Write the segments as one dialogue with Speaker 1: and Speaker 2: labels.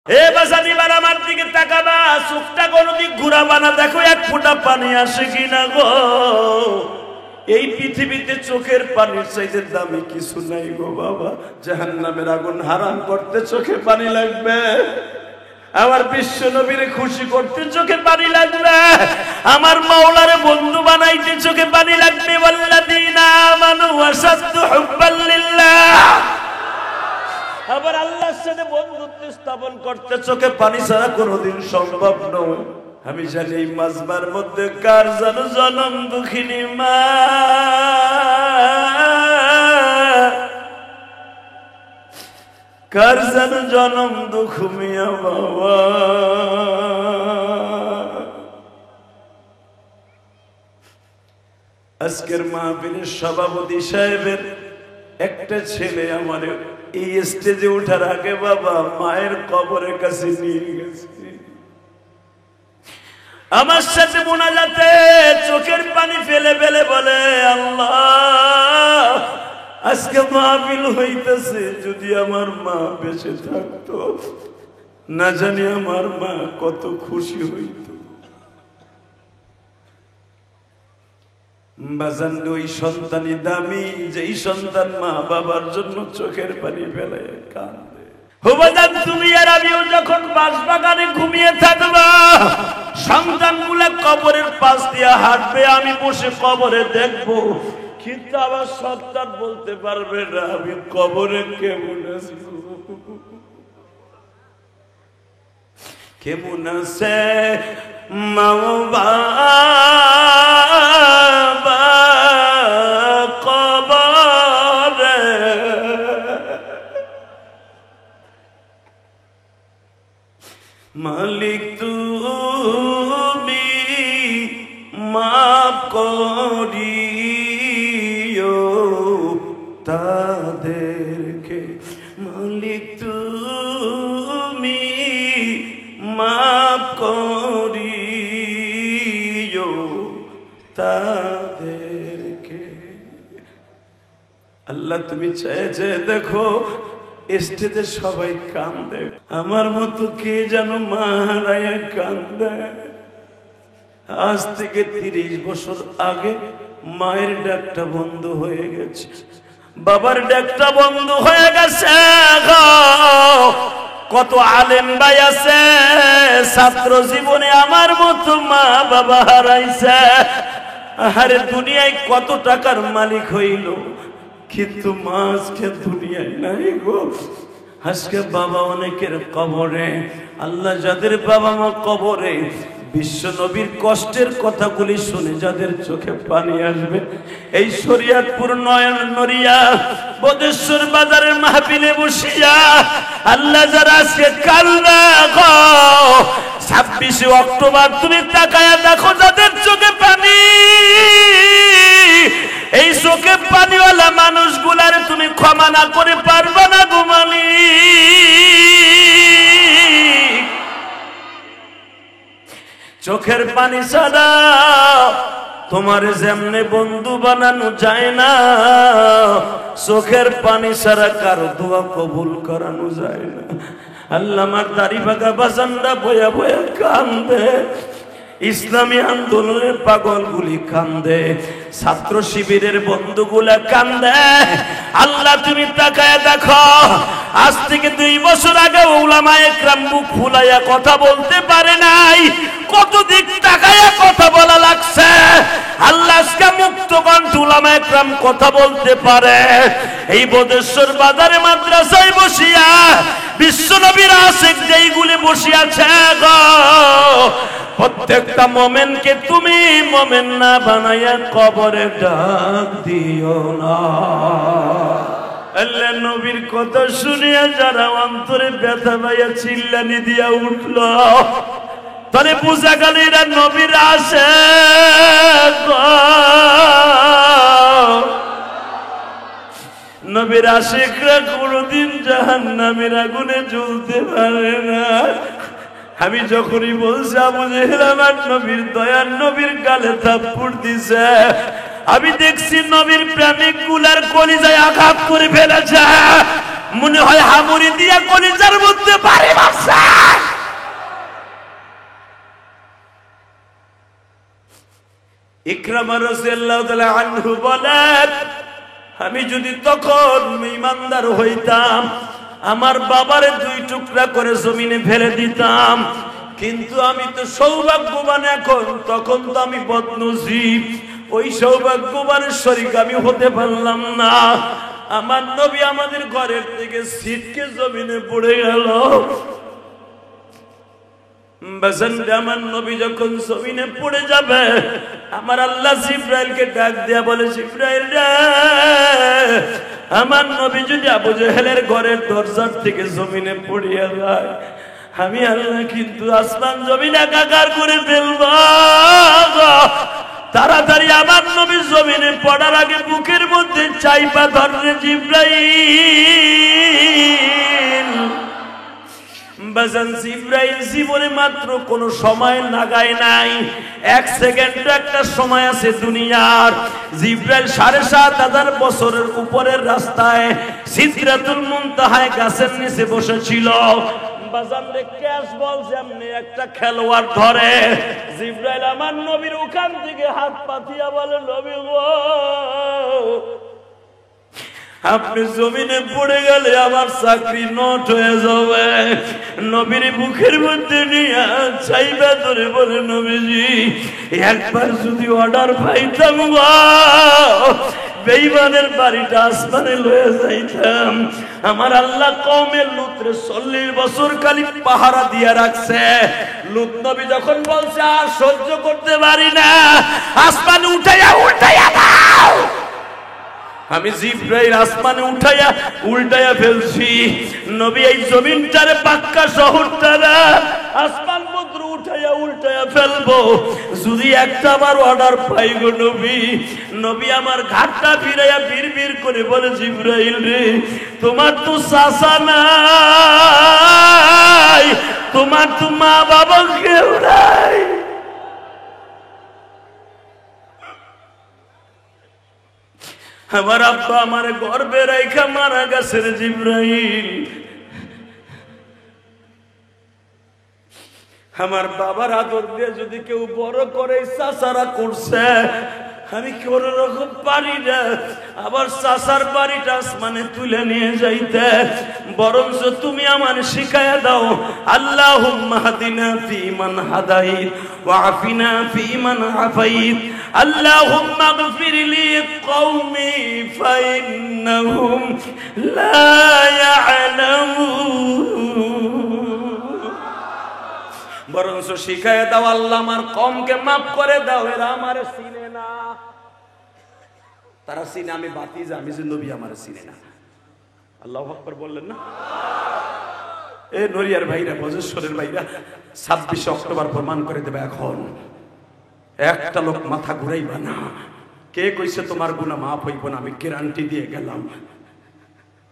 Speaker 1: এ বাসানিবার আমার দিকে তাকাবা, চোখটা কোনদিক ঘুরাবা না, দেখো এক ফোঁটা পানি আসে কিনা গো। এই পৃথিবীতে চোখের পানির চাইতে দামি কিছু নাই গো বাবা। জাহান্নামের আগুন হারাম করতে চোখে পানি লাগবে, আমার বিশ্ব নবীরে খুশি করতে চোখে পানি লাগবে, আমার মাওলারে বন্ধু বানাইতে চোখে পানি লাগবে। ওয়াল্লাযীনা আমানু আশাদ্দু হুব্বান লিল্লাহ, আবার আল্লাহর সাথে বন্ধুত্ব স্থাপন করতে চোখে পানি ছাড়া কোনোদিন সম্ভব নয়। আমি জানি এই মাজবার মধ্যে কার যেন জনম দুঃখিনী মা, কার যেন জনম দুঃখ মিয়া বাবা। আজকের মাহফিলের সভাপতি সাহেবের একটা ছেলে আমার এই স্টেজে ওঠার আগে বাবা মায়ের কবরের কাছে নিয়ে গেছে, আমার সাথে মোনাজাতে চোখের পানি ফেলে ফেলে বলে, আল্লাহ আজকে মাহফিল হইতেছে, যদি আমার মা বেঁচে থাকতো না জানি আমার মা কত খুশি হইত। বাজান ওই সন্তানই দামি, যেই সন্তান মা বাবার জন্য চোখের পানি ফেলে কাঁদে। বাজান তুমি আর আমিও যখন বাঁশবাগানে ঘুমিয়ে থাকবা, সন্তানগুলা কবরের পাশ দিয়ে হাঁটবে, আমি বসে কবরে দেখবো, কিন্তু আবার সন্তান বলতে পারবে না আমি কবরে কেমন আছি, কেমন আছে মা বাবা কবরে। মালিক তুমি মাফ করিও তাদেরকে, মালিক তুমি মাফ করিও তাদেরকে। আল্লাহ তুমি চেয়ে দেখো স্টেজে সবাই কান্দে, আমার মতো কে যেন মা হারায়া কান্দে। আজ থেকে 30 বছর আগে মায়ের ডাকটা বন্ধ হয়ে গেছে, বাবার ডাকটা বন্ধ হয়ে গেছে। কত আলেম ভাই আছে ছাত্র জীবনে আমার মতো মা বাবা হারাইছে। আরে দুনিয়ায় কত টাকার মালিক হইল, কিন্তু মা আজকে দুনিয়ায় নাই গো। আজকে বাবা অনেকের কবরে, আল্লাহ যাদের বাবা মা কবরে বিশ্ব নবীর কষ্টের কথাগুলি শুনে যাদের চোখে পানি আসবে, এই শরীয়তপুর নয়ন নরিয়া বদেশ্বর বাজারের মাহফিলে বসিয়া আল্লাহ যারা আজকে কান্না গো, 26 অক্টোবর তুমি তাকায়া দেখো যাদের চোখে পানি, এই চোখে পানিওয়ালা মানুষগুলার তুমি ক্ষমা না করে পারবা না গো মালিক। চোখের পানি ছাড়া তোমার যেমনে বন্ধু বানানো যায় না, চোখের পানি ছাড়া কারো দোয়া কবুল করানো যায় না। আল্লাহ আমার দাড়ি পাকা বাজানরা বয়া বয়া কান্দে, ইসলামী আন্দোলনের পাগলগুলি কান্দে, ছাত্র শিবিরের বন্ধুগুলা কান্দে। আল্লাহ তুমি তাকায় দেখো, আজ থেকে 2 বছর আগে উলামায়ে কেরাম মুখ ফুলাইয়া কথা বলতে পারে নাই, কত দিক তাকায়া কথা বলা লাগছে। আল্লাহ আজকে মুক্ত কণ্ঠ উলামায়ে কেরাম কথা বলতে পারে। এই বদেশ্বর বাজারে মাদ্রাসায় বসিয়া বিশ্ব নবীর আশিক যেইগুলি বসিয়াছে গো, প্রত্যেকটা মোমেনকে তুমি মোমেন না বানাইয়া কবরে ডাক দিও না। আল্লাহ নবীর কথা শুনিয়া যারা অন্তরে ব্যথা পাইয়া চিল্লানি দিয়া উঠল, তাহলে বুঝা গেল এরা নবীর আসে। নবীর আশিকরা কোনদিন জাহান্নামের আগুনে জ্বলতে পারে না। আমি যখনই বলছি আবু জেহেল আমার নবীর দয়ার নবীর গালে থাপ্পড় দিছে, আমি দেখছি নবীর প্রেমিক গুলার কলিজায় আঘাত করে ফেলেছে, মনে হয় হামুরি দিয়া কলিজার মধ্যে বাড়ি মারছে। ইকরামা রাদিয়াল্লাহু তাআলা আনহু বলেন, আমি যদি তখন ঈমানদার হইতাম আমার বাবারে 2 টুকরা করে জমিনে ফেলে দিতাম, কিন্তু আমি তো সৌভাগ্যবান এখন, তখন তো আমি বদনসিব, ওই সৌভাগ্যবানের শরীক আমি হতে পারলাম না। আমার নবী আমাদের ঘরের থেকে ছিটকে জমিনে পড়ে গেল। আমার নবী যখন জমিনে পড়ে যাবে, আমার আল্লাহ জিবরাইলকে ডাক দিয়া বলে, জিবরাইল রে, আমার নবী যদি আবু জেহেলের ঘরের দরজার থেকে জমিনে পড়িয়া যায়, আমি আল্লাহ কিন্তু আসমান জমিন একাকার করে ফেলব। তাড়াতাড়ি আমার নবী জমিনে পড়ার আগে বুকের মধ্যে চাইপা ধরলে জিবরাইল। বাজান জিবরাইল জীবনে মাত্র কোনো সময় লাগায় নাই, 1 সেকেন্ড একটা সময় আছে দুনিয়ার। জিবরাইল 7,500 বছরের উপরের রাস্তায় সিদরাতুল মুনতাহায় গাছের নিচে বসেছিল। বাজান রে ক্যাশ বল যেমনি একটা খেলোয়াড় ধরে, জিবরাইল আমার নবীর ওখান থেকে হাত পাতিয়া বলে, নবী গো, আপনি জমিনে পড়ে গেলে আমার চাকরি নট হয়ে যাবে। নবীর বুকের মধ্যে নিয়ে চাইবা ধরে বলে, নবীজি একবার যদি অর্ডার পাইতাম গো, বেঈমানের বাড়িটা আসমানে লয়ে যাইতাম। আমার আল্লাহ কওমের লুতরে 40 বছর খালি পাহারা দিয়ে রাখছে। লুত নবী যখন বলছে আর সহ্য করতে পারি না, আসমানে উঠাইয়া দাও, আমি জিবরাইল আসমানে উল্টাইয়া ফেলছি। নবী এই জমিনটারে পাক্কা শহরটারে আসমান পত্র উল্টাইয়া ফেলবো যদি একটা বার অর্ডার পাই গো নবী। নবী আমার ঘাটটা ফিরাইয়া বিড়বিড় করে বলে, জিবরাইল রে, তোমার তো চাচা নাই, তোমার তো মা বাবা কেউ নাই, আমার আব্বা আমার গর্বে রাইখা মারা গেছে রে জিবরাইল। আমার বাবার আদর দিয়ে যদি কেউ বড় করে চাচারা করছে, আমি কোন রকম পারি না আবার চাচার বাড়িটা আসমানে তুলে নিয়ে যাইতে, বরঞ্চ তুমি আমার শিখায়া দাও, আল্লাহুম্মা হাদিনা ফীমান হাদাইত ওয়া আফিনা ফীমান আফাইত, আল্লাহুম্মা গফির লি কওমি ফাইন্নাহুম লা ইয়ালামুন। বরঞ্চ শিখায় দাও, আল্লাহ আমার কওমকে মাফ করে দাও, এরা আমারে চিনে না। তারা চিনে আমি বাতিজা, আমি যে নবী আমারে চিনে না। আল্লাহু আকবার বললেন না? এ নরিয়ার ভাইরা, বজেশ্বরের ভাইরা, 26 অক্টোবর প্রমাণ করে দেবে। এখন একটা লোক মাথা ঘুরাইবা না। কে কইছে তোমার গুনাহ মাফ হইব না? আমি গ্যারান্টি দিয়ে গেলাম।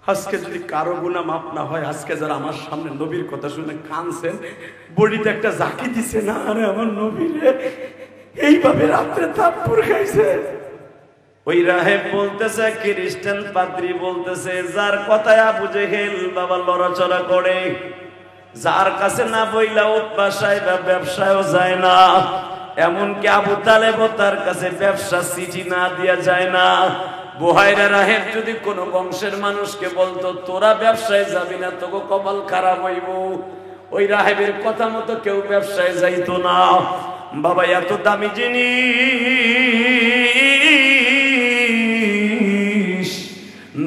Speaker 1: আজকে যদি কারো গুনাহ মাফ না হয়, আজকে যারা আমার সামনে নবীর কথা শুনে কানছেন, বডিতে একটা জাকি দিছে না, আরে আমার নবীরে এইভাবে রাত্রে থাপ্পড় খাইছে। ওই রাহেব বলতেছে, খ্রিস্টান পাদ্রী বলতেছে, যার কথায় আবু জেহেল বাবা লড়াচড়া করে, যার কাছে না বইলা উৎপাসায় বা ব্যবসায়ও যায় না, এমনকি আবু তালেবও তার কাছে ব্যবসা চিঠি না দিয়া যায় না। বুহাইরা রাহেব যদি কোন বংশের মানুষকে বলতো, তোরা ব্যবসায় যাবি না, তোকে কপাল খারাপ হইব, ওই রাহেবের কথা মতো কেউ ব্যবসায় যাইতো না। বাবা এত দামি জিনিস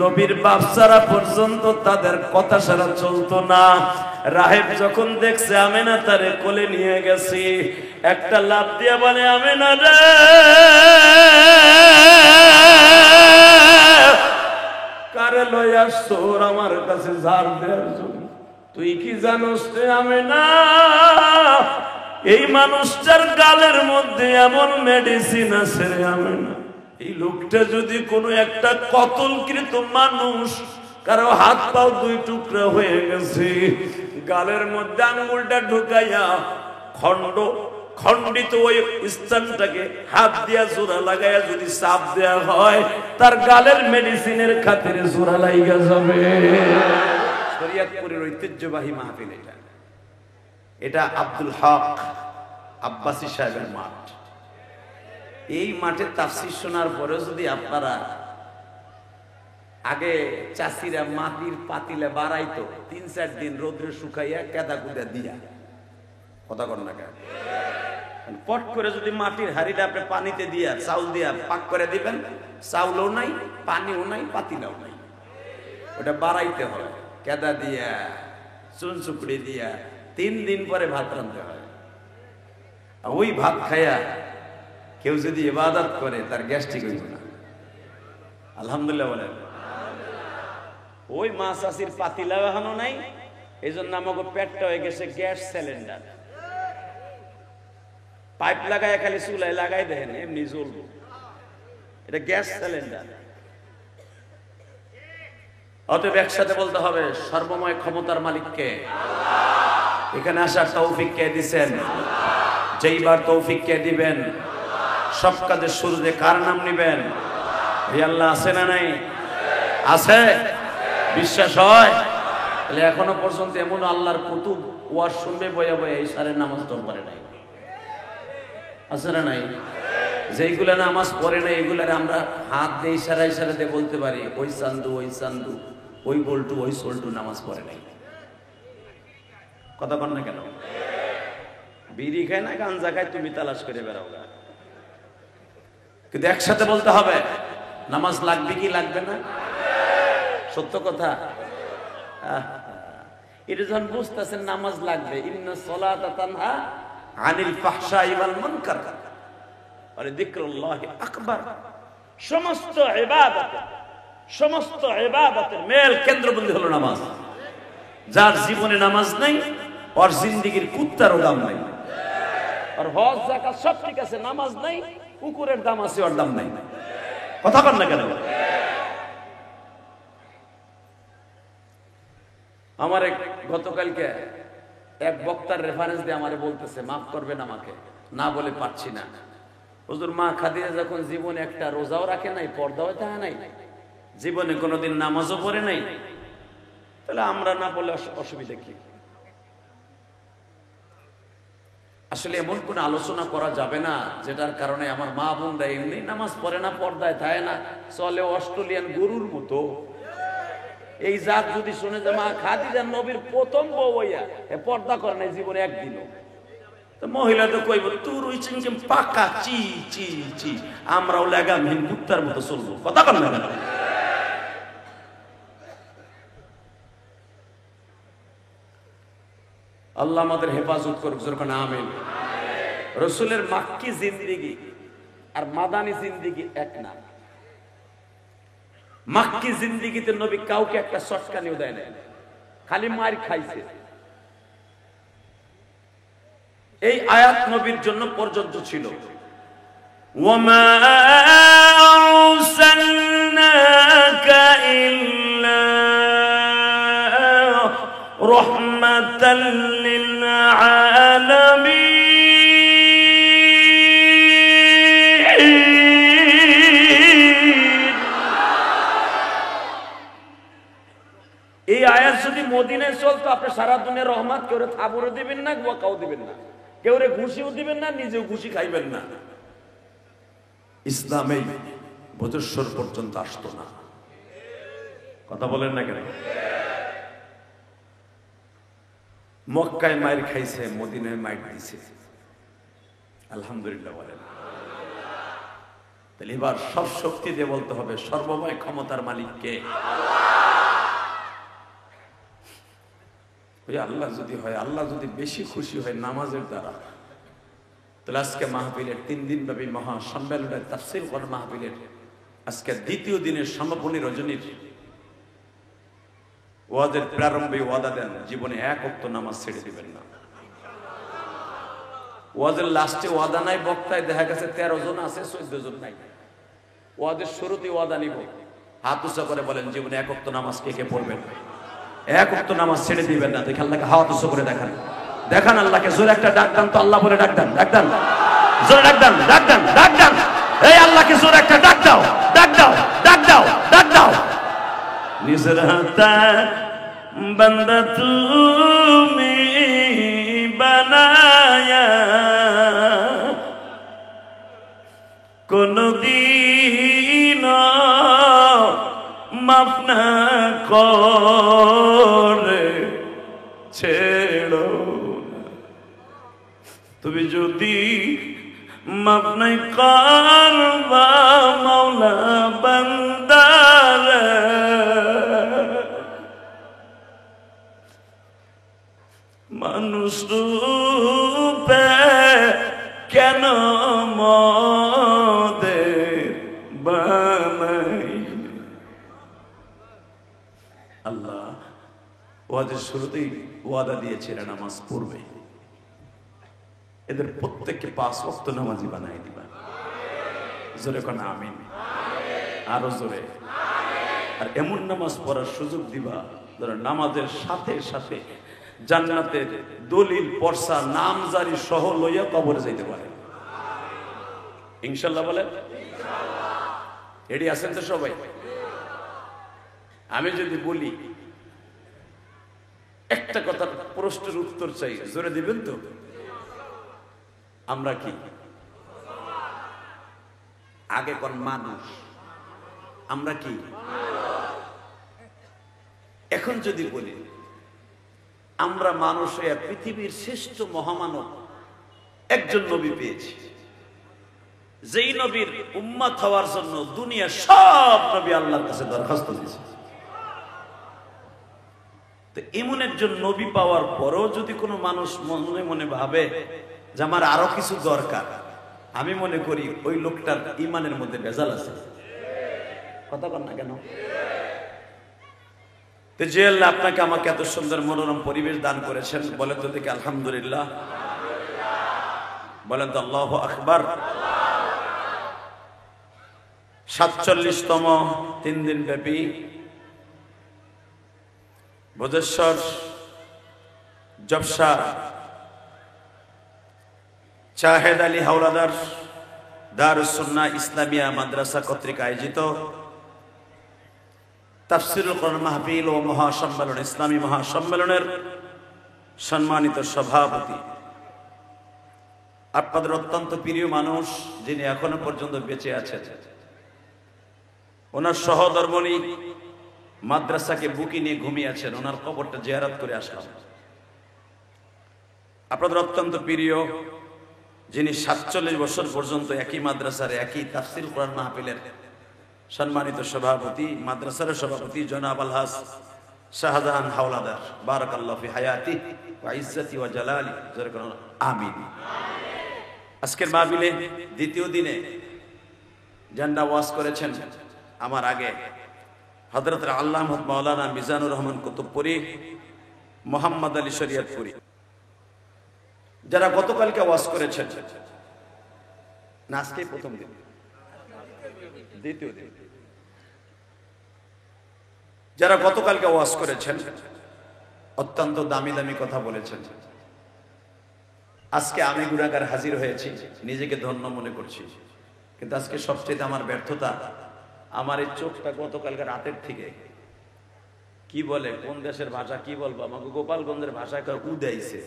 Speaker 1: নবীর বাপ ছাড়া পর্যন্ত তাদের কথা ছাড়া চলতো না। রাহেব যখন দেখছে আমেনা তারে কোলে নিয়ে গেছে, একটা লাফ দিয়ে বলে, আমেনা রে, কারে লয় আসছো আমার কাছে ঝাড় দেওয়ার জন্য? তুই কি জানোস রে আমেনা, এই মানুষটার গালের মধ্যে এমন মেডিসিন আছে রে আমেনা, এই লোকটা যদি কোনো একটা কতলকৃত মানুষ, কারো হাত পাও 2 টুকরা হয়ে গেছে, গালের মধ্যে আঙ্গুলটা ঢুকাইয়া খণ্ডিত ওই স্থানটাকে হাত দিয়া জোড়া লাগাইয়া যদি চাপ দেয়া হয়, তার গালের মেডিসিনের খাতিরে জোড়া লাইগা যাবে। শরীয়তপুরের ঐতিহ্যবাহী মাহফিল এটা আব্দুল হক আব্বাসী সাহেবের মাঠ।
Speaker 2: এই মাঠে তাফসীর শোনার পরে যদি আপনারা আগে চাষিরা মাটির পাতিলে বাড়াইতো ৩-৪ দিন রোদ্রে শুকাইয়া কেদা কুদা দিয়া, কথা কর না কেন, পট করে যদি মাটির হাড়িটা আপনি পানিতে দিয়া চাউল দিয়া পাক করে দিবেন, চাউলও নাই, পানিও নাই, পাতিলাও নাই, ওটা বাড়াইতে হয় কেদা দিয়া, চুন চুপড়ি দিয়া, ৩ দিন পরে ভাত রাঁধতে হয়। ওই ভাত খায়া কেউ যদি ইবাদত করে তার গ্যাস্ট্রিক হইব না। আলহামদুলিল্লাহ বলেন। ওই মাছ চাষির পাতিলা এখনো নাই, এই জন্য আমাকে পেটটা হয়ে গেছে গ্যাস সিলিন্ডার। পাইপ লাগায় খালি চুলায় লাগাই দেখেন এমনি জ্বলবো, এটা গ্যাস সিলিন্ডার। অতএব একসাথে বলতে হবে সর্বময় ক্ষমতার মালিককে। এখানে আসার তৌফিক কে দিবেন? যেইবার তৌফিক কে দিবেন, সব কাজের শুরুতে কার নাম নিবেন? এই আল্লাহ আছে না নাই? আছে। বিশ্বাস হয়? তাহলে এখনো পর্যন্ত এমন আল্লাহর কুতুব ওয়াজ শুনবে বয়া বয়া ইশারের নামাজ তো পড়ে নাই, আছে না নাই? যেইগুলা নামাজ পড়ে নাই এগুলার আমরা হাত দিয়ে ইশারা ইশারা দিয়ে বলতে পারি ওই চান্দু, ওই চান্দু, ওই বল্টু, ওই সোল্টু নামাজ পড়ে নাই। কথা কন না কেন? বিড়ি খায় না গাঞ্জা খায়, তুমি তালাশ করে বেড়াও। কিন্তু একসাথে বলতে হবে নামাজ লাগবে কি লাগবে না? সত্য কথা। এটা যখন বুঝতেছেন নামাজ লাগবে, ইন্না সলাতা তানহা আনিল ফাহশাই ওয়াল মুনকার ওয়া যিকরুল্লাহি আকবার। সমস্ত ইবাদতের মেল কেন্দ্রবিন্দু হলো নামাজ। যার জীবনে নামাজ নাই ওর জিন্দেগীর কুত্তারও দাম নাই। আর হজ যাকাত সব ঠিক আছে, নামাজ নাই, কুকুরের দাম আছে, ওর দাম নাই। কথা বল না কেন? আমার গতকালকে এক বক্তার রেফারেন্স দিয়ে আমারে বলতেছে, মাফ করবেন আমাকে, না বলে পারছি না। হুজুর, মা খাদিজা যখন জীবনে একটা রোজাও রাখে নাই, পর্দাও থাকে নাই, জীবনে কোনোদিন নামাজও পড়ে নাই, তাহলে আমরা না বললে অসুবিধা কি? আসলে এমন কোন আলোচনা করা যাবে না যেটার কারণে আমার মা বোনরা এমনি নামাজ পড়ে না, পর্দায় থাকে না, চলে অস্ট্রেলিয়ান গরুর মতো। এই জাত যদি শুনে যে মা খাদিজা নবীর প্রথম বউ হইয়া পর্দা করে নাই জীবনে একদিনও, তো মহিলা তো কইব তুই ওই চিংচিম পাকা চি চি চি, আমরাও লাগামহীন কুত্তার মতো চলবো। কথা বল না কেন? আল্লাহ আমাদের হেফাজত করুক, যখন আমিন। রসুলের মাক্কি জিন্দিগি আর মাদানী জিন্দিগি এক না। মাক্কি জিন্দিগিতে নবী কাউকে একটা চটকানিও দেয় না, খালি মার খাইছে। এই আয়াত নবীর জন্য প্রযোজ্য ছিল। ওয়ামা আরসালনাকা ইল্লা রাহমাতাল লিল আলামিন। এই আয়াত যদি মদিনায় চলতো, আপনি সারা দুনিয়ার রহমত কেউ থাবুরও দিবেন না, গোয়াকাও দিবেন না, কেউ ঘুষিও দিবেন না, নিজেও ঘুষি খাইবেন না। ইসলামে বদস্বর পর্যন্ত আসতো না। কথা বলেন না কেন? মক্কায় মায়ের খাইছে, মদিনায় মায়ের দিছে। আলহামদুলিল্লাহ বলেন। তাহলে এবার সব শক্তি দিয়ে বলতে হবে সর্বময় ক্ষমতার মালিককে। ওই আল্লাহ যদি হয়, আল্লাহ যদি বেশি খুশি হয় নামাজের দ্বারা, তাহলে আজকে মাহফিলের 3 দিন ব্যাপী মহা সম্মেলনের তাফসীর কোরআন মাহফিলের আজকে দ্বিতীয় দিনের সমাপনী রজনীর ওয়াদের প্রারম্ভে ওয়াদা দেন, জীবনে এক ওয়াক্ত নামাজ ছেড়ে দিবেন না। ওয়াদের লাস্টে ওয়াদা নাই, বক্তায় দেখা গেছে 13 জন আছে, 14 জন নাই। ওয়াদের শুরুতে ওয়াদা নিব, হাত উঁচা করে বলেন জীবনে এক ওয়াক্ত নামাজ কে কে পড়বেন? এক ওয়াক্ত নামাজ ছেড়ে দিবেন না। দেখেন আল্লাহকে হাত উঁচু করে দেখান, দেখান আল্লাহকে, জোরে একটা ডাক দেন তো, আল্লাহ বলে ডাক দেন, ডাক দেন, জোরে ডাক দেন, ডাক দেন, ডাক দেন। এই আল্লাহকে জোরে একটা ডাক দাও, ডাক দাও, ডাক দাও, ডাক দাও। নিজের হাতে বান্দা তুমি বানায়া
Speaker 1: কোনদিন মাফ না করে ছেড়ো না। তুমি যদি মাফ নাই করবা মাওলা বান্দার, মানুষ রূপে কেন মোদের বানাই। আল্লাহ ওয়াজের শুরুতেই ওয়াদা দিয়েছিলেন নামাজ পড়বে, এদের প্রত্যেককে 5 ওয়াক্ত নামাজি বানাই দিবা। জোরে কোন আমিন, আরো জোরে। আর এমন নামাজ পড়ার সুযোগ দিবা যারা নামাজের সাথে সাথে জান্নাতের দলিল পরসা নামজারি সহ লইয়া কবরে যাইতে পারে। ইনশাআল্লাহ বলে এডি আছেন তো সবাই? আমি যদি বলি একটা কথা প্রশ্নের উত্তর চাই, জোরে দিবেন তো? আমরা কি আগে কোন মানুষ? আমরা কি এখন যদি বলি আমরা মানুষ হয়ে পৃথিবীর শ্রেষ্ঠ মহামানব একজন নবী পেয়েছি, যেই নবীর উম্মত হওয়ার জন্য দুনিয়া সব নবী আল্লাহর কাছে দরখাস্ত দিয়েছে, তো এমন একজন নবী পাওয়ার পরেও যদি কোনো মানুষ মনে মনে ভাবে যে আমার আরো কিছু দরকার, আমি মনে করি ওই লোকটার ইমানের মধ্যে ভেজাল আছে। কথা বল না কেন? তো যে আল্লাহ আপনাকে আমাকে এত সুন্দর মনোরম পরিবেশ দান করেছেন, বলেন তো দেখি আলহামদুলিল্লাহ, বলেন তো আল্লাহু আকবার। 47তম 3 দিন ব্যাপী ভোজেশ্বর জবসা শাহেদ আলী হাওলাদার দারুস সুন্নাহ ইসলামিয়া মাদ্রাসা কর্তৃক আয়োজিত তাফসিরুল কোরআন মাহফিল ও মহাসম্মেলন, ইসলামী মহাসম্মেলনের সম্মানিত সভাপতি, আপনাদের অত্যন্ত প্রিয় মানুষ যিনি এখনো পর্যন্ত বেঁচে আছেন, ওনার সহধর্মণী মাদ্রাসাকে বুকে নিয়ে ঘুমিয়ে আছেন, ওনার কবরটা জিয়ারত করে আসলাম। আপনাদের অত্যন্ত প্রিয় যিনি 47 বছর পর্যন্ত একই মাদ্রাসার একই তাফসির কোরআন মাহফিলের সম্মানিত সভাপতি, মাদ্রাসার সভাপতি জনাব আলহাজ শাহজাহান হাওলাদার, বারাকাল্লাহু ফি হায়াতি ওয়া ইজ্জতি ওয়া জালালি, আমিন। আজকের মাহফিলে দ্বিতীয় দিনে জান্না ওয়াজ করেছেন আমার আগে হযরত আল্লামা মাওলানা মিজানুর রহমান কুতুবপুরী, মোহাম্মদ আলী শরীয়তপুরী, যারা গতকালকে ওয়াজ করেছেন, না আজকেই প্রথম দিন, দ্বিতীয় দিন, যারা গতকালকে ওয়াজ করেছেন অত্যন্ত দামি দামি কথা বলেছেন। আজকে আমি গুনাহগার হাজির হয়েছি, নিজেকে ধন্য মনে করছি, কিন্তু আজকে সবচেয়ে আমার ব্যর্থতা, আমার এই চোখটা গতকালকে রাতের থেকে কি বলে, কোন দেশের ভাষা কি বলবো, আমাকে গোপালগঞ্জের ভাষায় উদাইছে,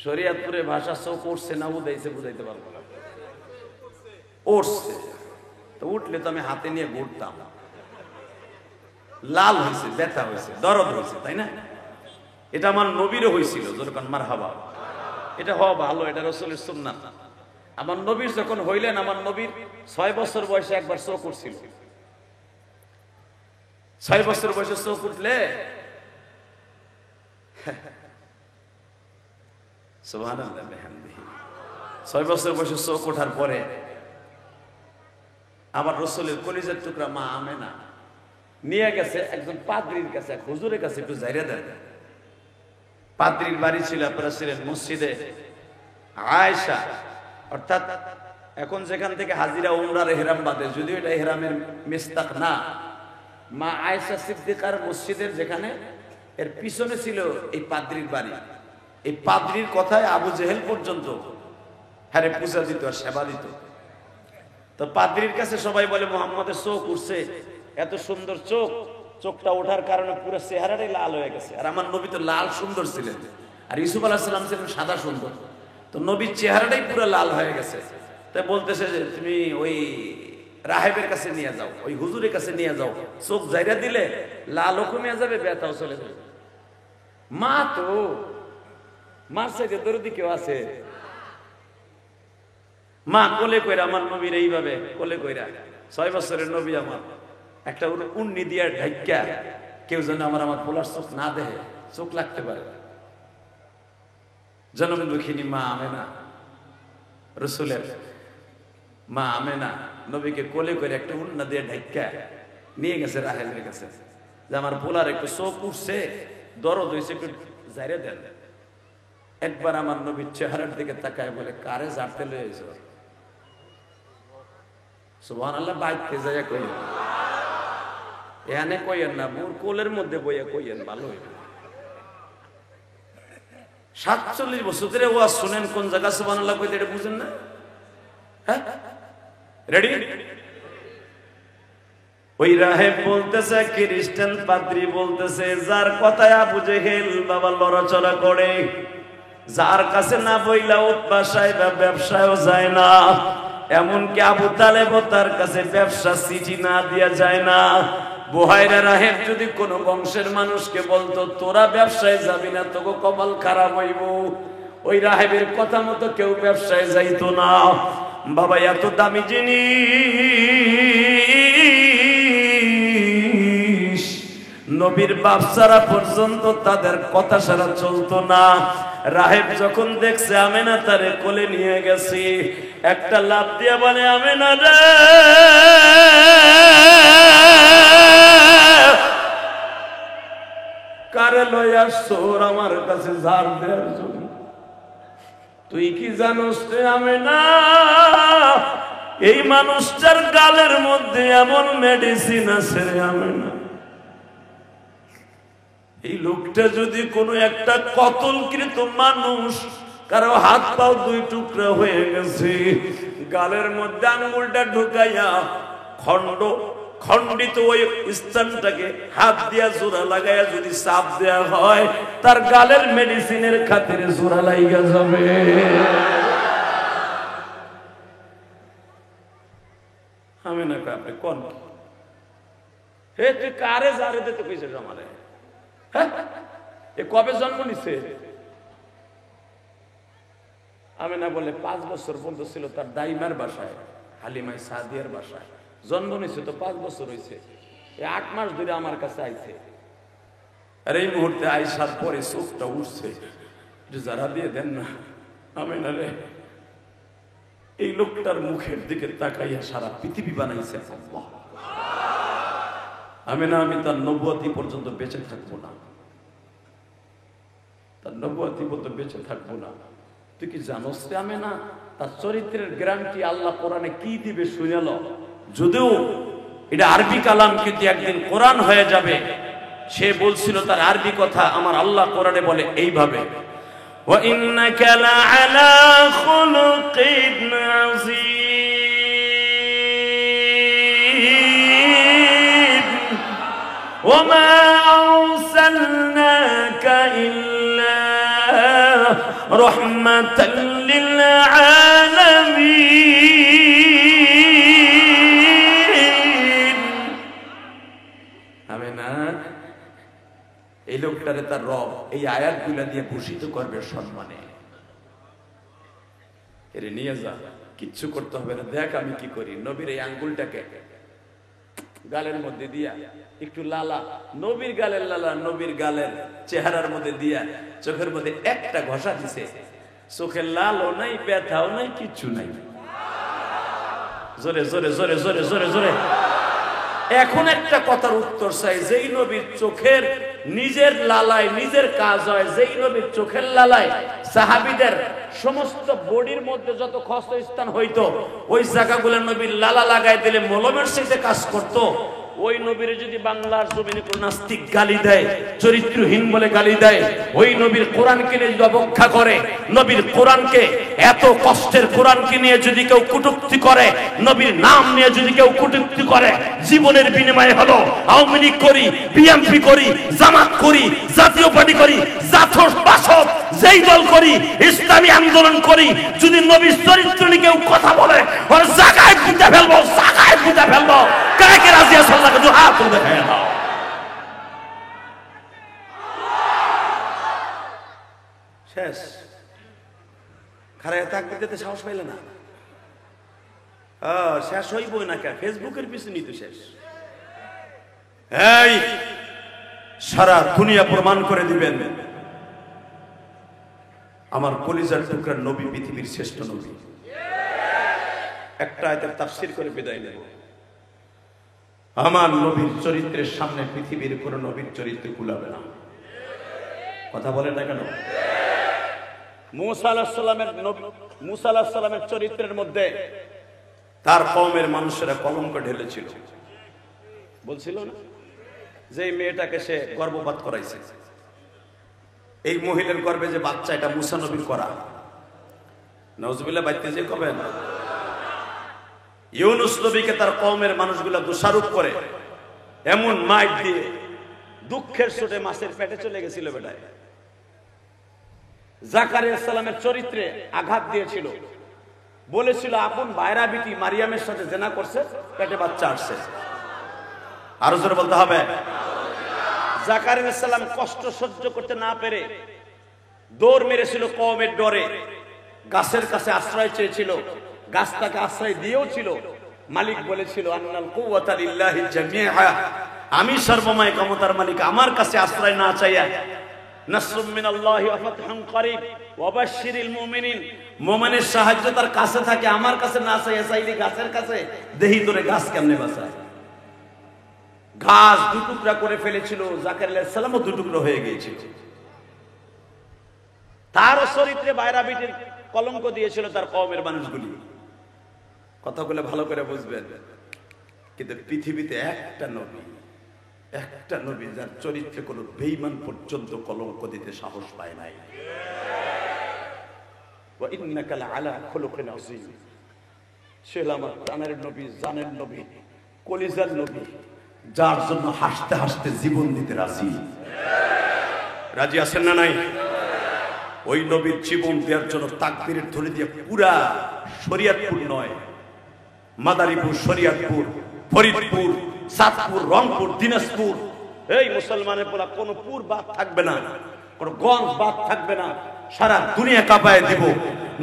Speaker 1: শরীয়তপুরের ভাষা চোখ উঠছে না উদাইছে বুঝাইতে পারবো না, উঠছে তো উঠলে তো আমি হাতে নিয়ে ঘুরতাম, লাল হয়েছে, ব্যথা হয়েছে, দরদ হয়েছে, তাই না? এটা আমার নবীরও হয়েছিল, যখন মারহাবা, এটা হওয়া ভালো, এটা রাসূলের সুন্নাত। আমার নবীর যখন হইলেন, আমার নবীর 6 বছর বয়সে একবার চোখ উঠছিল। 6 বছর বয়সে চোখ উঠলে সুবহানাল্লাহ বিহামদিহি, 6 বছর বয়সে চোখ ওঠার পরে আমার রাসূলের কলিজার টুকরা মা আমেনা নিয়ে গেছে একজন পাদ্রীর কাছে, এক হুজুরের কাছে, একটু যাইরা দেন। পাদ্রীর বাড়ি ছিল, আপনারা ছিলেন মসজিদে আয়েশা, অর্থাৎ এখন যেখান থেকে হাজিরা উমরার ইহরাম বাঁধে, যদিও এটা ইহরামের মিস্তাক না, মা আয়েশা সিদ্দিকার মসজিদের যেখানে, এর পিছনে ছিল এই পাদ্রীর বাড়ি। এই পাদ্রীর কথায় আবু জেহেল পর্যন্ত হ্যারে পূজা দিত আর সেবা দিত। তো পাদ্রীর কাছে সবাই বলে মুহাম্মাদের চোখ উঠছে, এত সুন্দর চোখ, চোখটা ওঠার কারণে পুরো চেহারাটাই লাল হয়ে গেছে। আর আমার নবী তো লাল সুন্দর ছিলেন, আর ইউসুফ আলাইহিস সালাম ছিলেন সাদা সুন্দর। তো
Speaker 2: তো নবীর চেহারাটাই পুরো লাল হয়ে গেছে। তাই বলতেছে যে তুমি ওই রাহেবের কাছে নিয়ে যাও, ওই হুজুরের কাছে নিয়ে যাও, চোখ জাইরা দিলে লালও কমে যাবে, ব্যথাও চলে যাবে। মা তো মার সাইডে দরদি কেউ আছে? মা কোলে কইরা আমার নবীর এইভাবে কোলে কইরা, 6 বছরের নবী আমার, একটা উন্নি দিয়া ঢাইকা, কেউ যেন আমার পোলার চোখ না দেয়, চোখ লাগতে পারে। জনমদুখিনী মা আমেনা, রসুলের মা আমেনা নবীকে কোলে করে একটা উন্না দিয়ে ঢাইকা নিয়ে গেছে রাহেলের কাছে, যে আমার পোলার একটু চোখ উঠছে, দরদ হয়েছে, একটু জাইরে দেন। একবার আমার নবীর চেহারার দিকে তাকায় বলে, কারে জারতে লয়েছ? সুবহানাল্লাহ, বাইতে যাইয়া কইলেন, এখানে কইয়েন না, মোর কোলের মধ্যে বইয়া কইয়েন, ভালো হইবে। 47 বছর ধরে ওয়াজ শুনেন, কোন জায়গা সুবহানাল্লাহ কইতে এটা বুঝেন না? হ্যাঁ, রেডি? ওই রাহেব বলতেছে, খ্রিস্টান পাদ্রী বলতেছে, যার কথায় আবু জেহেল বাবা লড়াচড়া করে, যার কাছে না বইলা উৎপাশায় বা ব্যবসায়ও যায় না, এমনকি আবু তালেবও তার কাছে ব্যবসা চিঠি না দিয়া যায় না। বুহাইরা রাহেব যদি কোন বংশের মানুষকে বলতো তোরা ব্যবসায় যাবি না, তোকে কপাল খারাপ হইব, ওই রাহেবের কথা মতো কেউ ব্যবসায় যাইতো না। বাবা এত দামি জিনিস নবীর বাপ ছাড়া পর্যন্ত তাদের কথা ছাড়া চলতো না। রাহেব যখন দেখছে আমেনা তারে কোলে নিয়ে গেছি, একটা লাফ দিয়া বলে, আমেনা রে, কারে লইয়া আসছোর আমার কাছে ঝাড় দেওয়ার জন্য? তুই কি জানোস রে আমেনা, এই মানুষটার গালের মধ্যে এমন মেডিসিন আছে রে আমেনা, এই লোকটা যদি কোনো একটা কতলকৃত মানুষ, কারো হাত পাও 2 টুকরা হয়ে গেছে, গালের মধ্যে আঙ্গুলটা ঢুকাইয়া খণ্ডিত ওই স্থানটাকে হাত দিয়া জোড়া লাগাইয়া যদি চাপ দেয়া হয়, তার গালের মেডিসিনের খাতিরে জোড়া লাইগা যাবে। আমি না আপনি কোন হে, তুই কারে জারে দিতে কইছিস আমারে? হ্যাঁ, এ কবে জন্ম নিছে? আমি না বলে 5 বছর পর্যন্ত ছিল তার দাইমার বাসায়, হালিমাই সাদিয়ার বাসায়। জন্ম নিছে তো 5 বছর হয়েছে, 8 মাস ধরে আমার কাছে আইছে। আর এই মুহূর্তে আইসার পরে চোখটা উঠছে, যারা দিয়ে দেন না। আমি না রে, এই লোকটার মুখের দিকে তাকাইয়া সারা পৃথিবী বানাইছে আল্লাহ। আমি না, আমি তার নবুয়তি পর্যন্ত বেঁচে থাকবো না, তার নবুয়তি পর্যন্ত বেঁচে থাকবো না। তুই কি জানোস রে আমি না, তার চরিত্রের গ্যারান্টি আল্লাহ কোরআনে কি দিবে শুনেল? যদিও এটা আরবি কালাম, কিন্তু একদিন কোরআন হয়ে যাবে। সে বলছিল তার আরবি কথা, আমার আল্লাহ কোরআনে বলে এইভাবে, ওয়া ইন্নাকা লাআলা খুলুকিন আযীম ওয়া মা আরসালনাকা ইল্লা রাহমাতাল লিল আলামিন। আমি না, এই লোকটারে তার রব এই আয়াতগুলা দিয়ে ভূষিত করবে সম্মানে। এরে নিয়ে যা, কিচ্ছু করতে হবে না, দেখ আমি কি করি। নবীর এই আঙ্গুলটাকে গালের মধ্যে দিয়া একটু লালা, নবীর গালের লালা নবীর গালের চেহারার মধ্যে দিয়া চোখের মধ্যে একটা ঘষা দিছে, চোখের লালও নাই, ব্যথাও নাই, কিচ্ছু নাই। জোরে জোরে জোরে জোরে জোরে জোরে। এখন একটা কথার উত্তর চাই, যেই নবীর চোখের নিজের লালায় নিজের কাজ হয়, যেই নবীর চোখের লালায় সাহাবীদের সমস্ত বডির মধ্যে যত ক্ষত স্থান হইতো, ওই জায়গাগুলো নবীর লালা লাগাই দিলে মলমের সাথে কাজ করতো। ওই নবীর যদি বাংলার জমিনে কোন নাস্তিক গালি দেয়, চরিত্রহীন বলে গালি দেয়, ওই নবীর কোরআনকে নিয়ে যদি অবজ্ঞা করে, নবীর কোরআনকে, এত কষ্টের কোরআনকে নিয়ে যদি কেউ কটূক্তি করে, নবীর নাম নিয়ে যদি কেউ কটূক্তি করে, জীবনের বিনিময়ে হলো আওয়ামী লীগ করি, বিএনপি করি, জামাত করি, জাতীয় পার্টি করি, জাথর বাসদ, যেই
Speaker 1: যেই দল করি, ইসলামী আন্দোলন করি, যদি নবীর চরিত্র নিয়ে কেউ কথা বলে ওর জায়গায় পুঁতে ফেলবো, জায়গায় পুঁতে ফেলবো। কাকে কে রাজি আছে আল্লাহকে দু হাত তুলে দেখায় দাও। শেষ। খারাপ থাকতে যেতে সাহস পাইলে না, শেষ হইবই না কে? ফেসবুকের পিছনেই তো শেষ। এই সারা দুনিয়া প্রমাণ করে দিবেন আমার কলিজার টুকরার নবী পৃথিবীর শ্রেষ্ঠ নবী। একটা আয়াতের তাফসীর করে বিদায় নেব। আমার নবীর চরিত্রের সামনে পৃথিবীর কোন নবীর চরিত্র কুলাবে না। কথা বলে না কেন? মুসা আলাইহিস সালামের চরিত্রের মধ্যে তার কওমের মানুষেরা কলঙ্ক ঢেলেছিল। বলছিল না যে এই মেয়েটাকে সে গর্ভপাত করাইছে, এই মহিলার গর্ভে যে বাচ্চা, এটা মুসা নবীর করা। নাউজুবিল্লাহ বাইতে যে কবেন। ইউনুস নবীকে তার কওমের মানুষগুলা দোষারোপ করে এমন মাইর দিয়ে দুঃখের চোটে মাছের পেটে চলে গেছিল বেটায়। জাকারিয়া সালামের চরিত্রে আঘাত দিয়েছিল, বলেছিল আপন ভাইরা বিটি মারিয়ামের সাথে জেনা করছে, পেটে বাচ্চা আসছে। আরো জোরে বলতে হবে। জাকারিয়া সালাম কষ্ট সহ্য করতে না পেরে দৌড় মেরেছিল কওমের ডরে, গাছের কাছে আশ্রয় চেয়েছিল, গাছ তাকে আশ্রয় দিয়েও ছিল। মালিক বলেছিল আন্নাল কুওয়াতা লিল্লাহি জামিআ, আমি সর্বময় ক্ষমতার মালিক, আমার কাছে আশ্রয় না চাইয়া নাসরুম মিনাল্লাহি ওয়া ফাতহুন করিব ওয়া বাশশিরিল মুমিনিন, মুমিনের সাহায্য তার কাছে থাকে, আমার কাছে না চাইয়া চাইলে গাছের কাছে দেহি ধরে গাছ কেমনে বাঁচায়। গাছ দুটুকরা করে ফেলেছিল, জাকারিয়া আলাইহিস সালামও দুটুকরা হয়ে গিয়েছিল। তার চরিত্রে বাইরা বিটির কলঙ্ক দিয়েছিল তার কওমের মানুষগুলি। কথাগুলো ভালো করে বুঝবেন। কিন্তু পৃথিবীতে একটা নবী যার চরিত্রে কোনো বেঈমান পর্যন্ত কলঙ্ক দিতে সাহস পায় নাই। ওয়া ইন্নাকা লাআলা খুলুকিন আযীম, সে আমার প্রাণের নবী, জানের নবী, কলিজার নবী, যার জন্য হাসতে হাসতে জীবন দিতে রাজি। রাজি আছেন না নাই? ওই নবীর জীবন দেওয়ার জন্য তাকবীরের ধ্বনি দিয়ে পুরা শরীয়তপুর নয়, মাদারীপুর, শরীয়তপুর, ফরিদপুর, চাঁদপুর, রংপুর, দিনাজপুর, এই মুসলমানের বলা কোন পুর বাদ থাকবে না, কোন গঞ্জ বাদ থাকবে না, সারা দুনিয়া কাঁপায় দিব।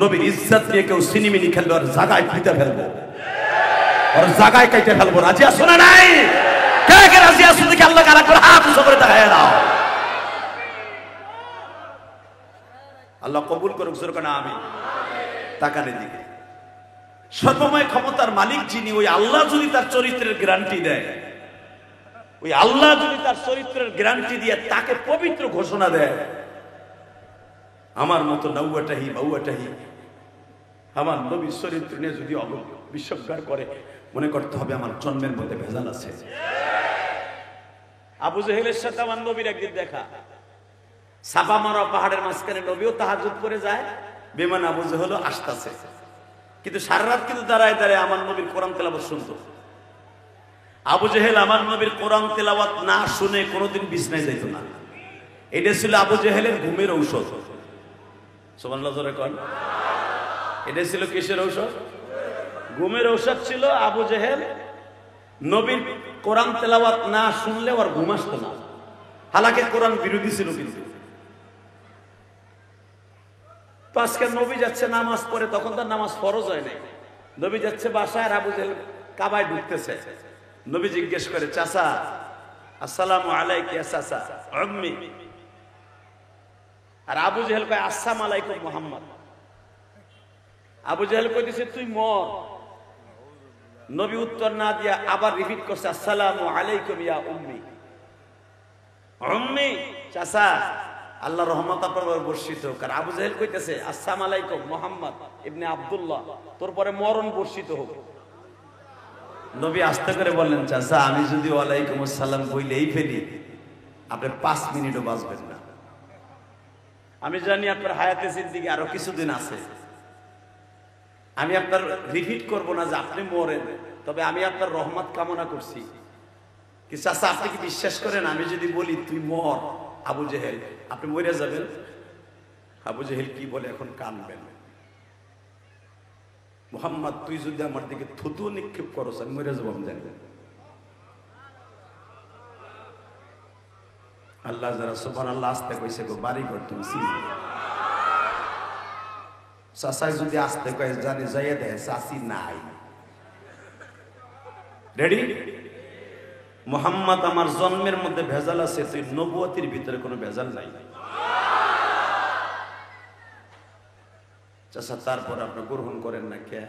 Speaker 1: নবীর ইজ্জত নিয়ে কেউ সিনেমিনি খেলবে, আর জায়গায় পিতে ফেলবো, আর জায়গায় কাইতে ফেলবো। রাজি আছো না নাই? কে কে রাজি আছো? দেখি আল্লাহ কারা করে হাত উঁচু করে দেখায় দাও। আল্লাহ কবুল করুক, জোর করে আমিন। তাকানের দিকে সর্বময় ক্ষমতার মালিক যিনি, ওই আল্লাহ যদি তার চরিত্রের গ্যারান্টি দেয়, ওই আল্লাহ যদি তার চরিত্রের গ্যারান্টি দিয়ে তাকে পবিত্র ঘোষণা দেয়, আমার মতো নাউয়াটাহি বাউয়াটাহি আমার নবীর চরিত্র নিয়ে যদি অবিশ্বাস করে, মনে করতে হবে আমার জন্মের মধ্যে ভেজাল আছে। আবু জেহেলের সাথে আমার নবীর একদিন দেখা, সাফা মারা পাহাড়ের মাঝখানে নবীও তাহাজ্জুদ করে যায়, বেমান আবু জেহেলও আসতেছে, কিন্তু সারা রাত কিন্তু দাঁড়ায় দাঁড়ায় আমার নবীর কোরআন তেলাওয়াত শুনতো। আবু জেহেল আমার নবীর কোরআন তেলাওয়াত না শুনে কোনোদিন বিছনায় যাইত না। এটা ছিল আবু জেহেলের ঘুমের ঔষধ। সুবহানাল্লাহ জোরে কোন। এটা ছিল কিসের ঔষধ? ঘুমের ঔষধ ছিল। আবু জেহেল নবীর কোরআন তেলাওয়াত না শুনলে ওর ঘুম আসতো না। হালাকে কোরআন বিরোধী ছিল, কিন্তু আজকে নবী যাচ্ছে নামাজ পড়ে, তখন তার নামাজ ফরজ হয় নাই, নবী যাচ্ছে বাসায়, আর আবু জেহেল কাবায় ঢুকতেছে। নবী জিজ্ঞেস করে, চাচা আসসালামু আলাইকা ইয়া চাচা আম্মি, আর আবু জেহেল কয় আসসালামু আলাইকুম মুহাম্মদ। আবু জেহেল কইতেছে তুই মর। নবী উত্তর না দিয়া আবার রিপিট করছে আসসালামু আলাইকুম ইয়া উম্মি। উম্মি চাচা আল্লাহ রহমত আপনার উপর বর্ষিত হোক। আর আবু জেহেল কইতেছে আসসালামু আলাইকুম মুহাম্মদ ইবনে আব্দুল্লাহ, তোর পরে মরণ বর্ষিত হোক। নবী আস্তে করে বললেন, চাচা আমি যদি ওয়ালাইকুম আসসালাম বইলেই ফেলি, আপনি 5 মিনিটও বাঁচবেন না। আমি জানি আপনার হায়াতে জিন্দেগি আরো কিছুদিন আছে, আমি আপনার রিপিট করব না যে আপনি মরেন, তবে আমি আপনার রহমত কামনা করছি। কি চাচা আপনি কি বিশ্বাস করেন আমি যদি বলি তুই মর আবু জেহেল, আপনি মরে যাবেন?
Speaker 2: আবু জেহেল কি বলে এখন কানবেন, মুহাম্মদ তুই যদি আমার দিকে থুতু নিক্ষেপ করস আমি মরে যাবো, আমি জানি। আল্লাহ যারা সুবহানাল্লাহ আস্তে কইছে গো বাড়ি ঘর তুমি চিনি, চাচাই যদি আস্তে কয়ে জানি যাইয়া দেয় চাচি নাই। রেডি? মুহাম্মদ আমার জন্মের মধ্যে ভেজাল আছে, তুই নবুয়তির ভিতরে কোনো ভেজাল নাই। চাচা তারপর আপনি গ্রহণ করেন না কে?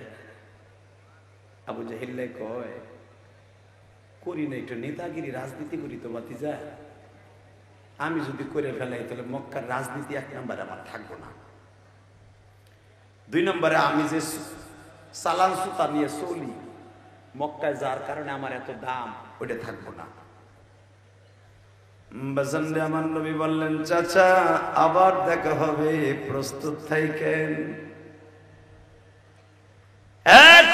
Speaker 2: আবু জাহিল কয় করি না, একটু নেতাগিরি রাজনীতি করি তো বাতিজা, আমি যদি করে ফেলাই তাহলে মক্কার রাজনীতি 1 নম্বরে আমার থাকবো না, 2 নম্বরে আমি যে সালান সুতা নিয়ে চলি মক্কায় যার কারণে আমার এত দাম ওইটা থাকবো না। বাজানরে আমার নবী বললেন চাচা আবার দেখা হবে, প্রস্তুত থাকেন।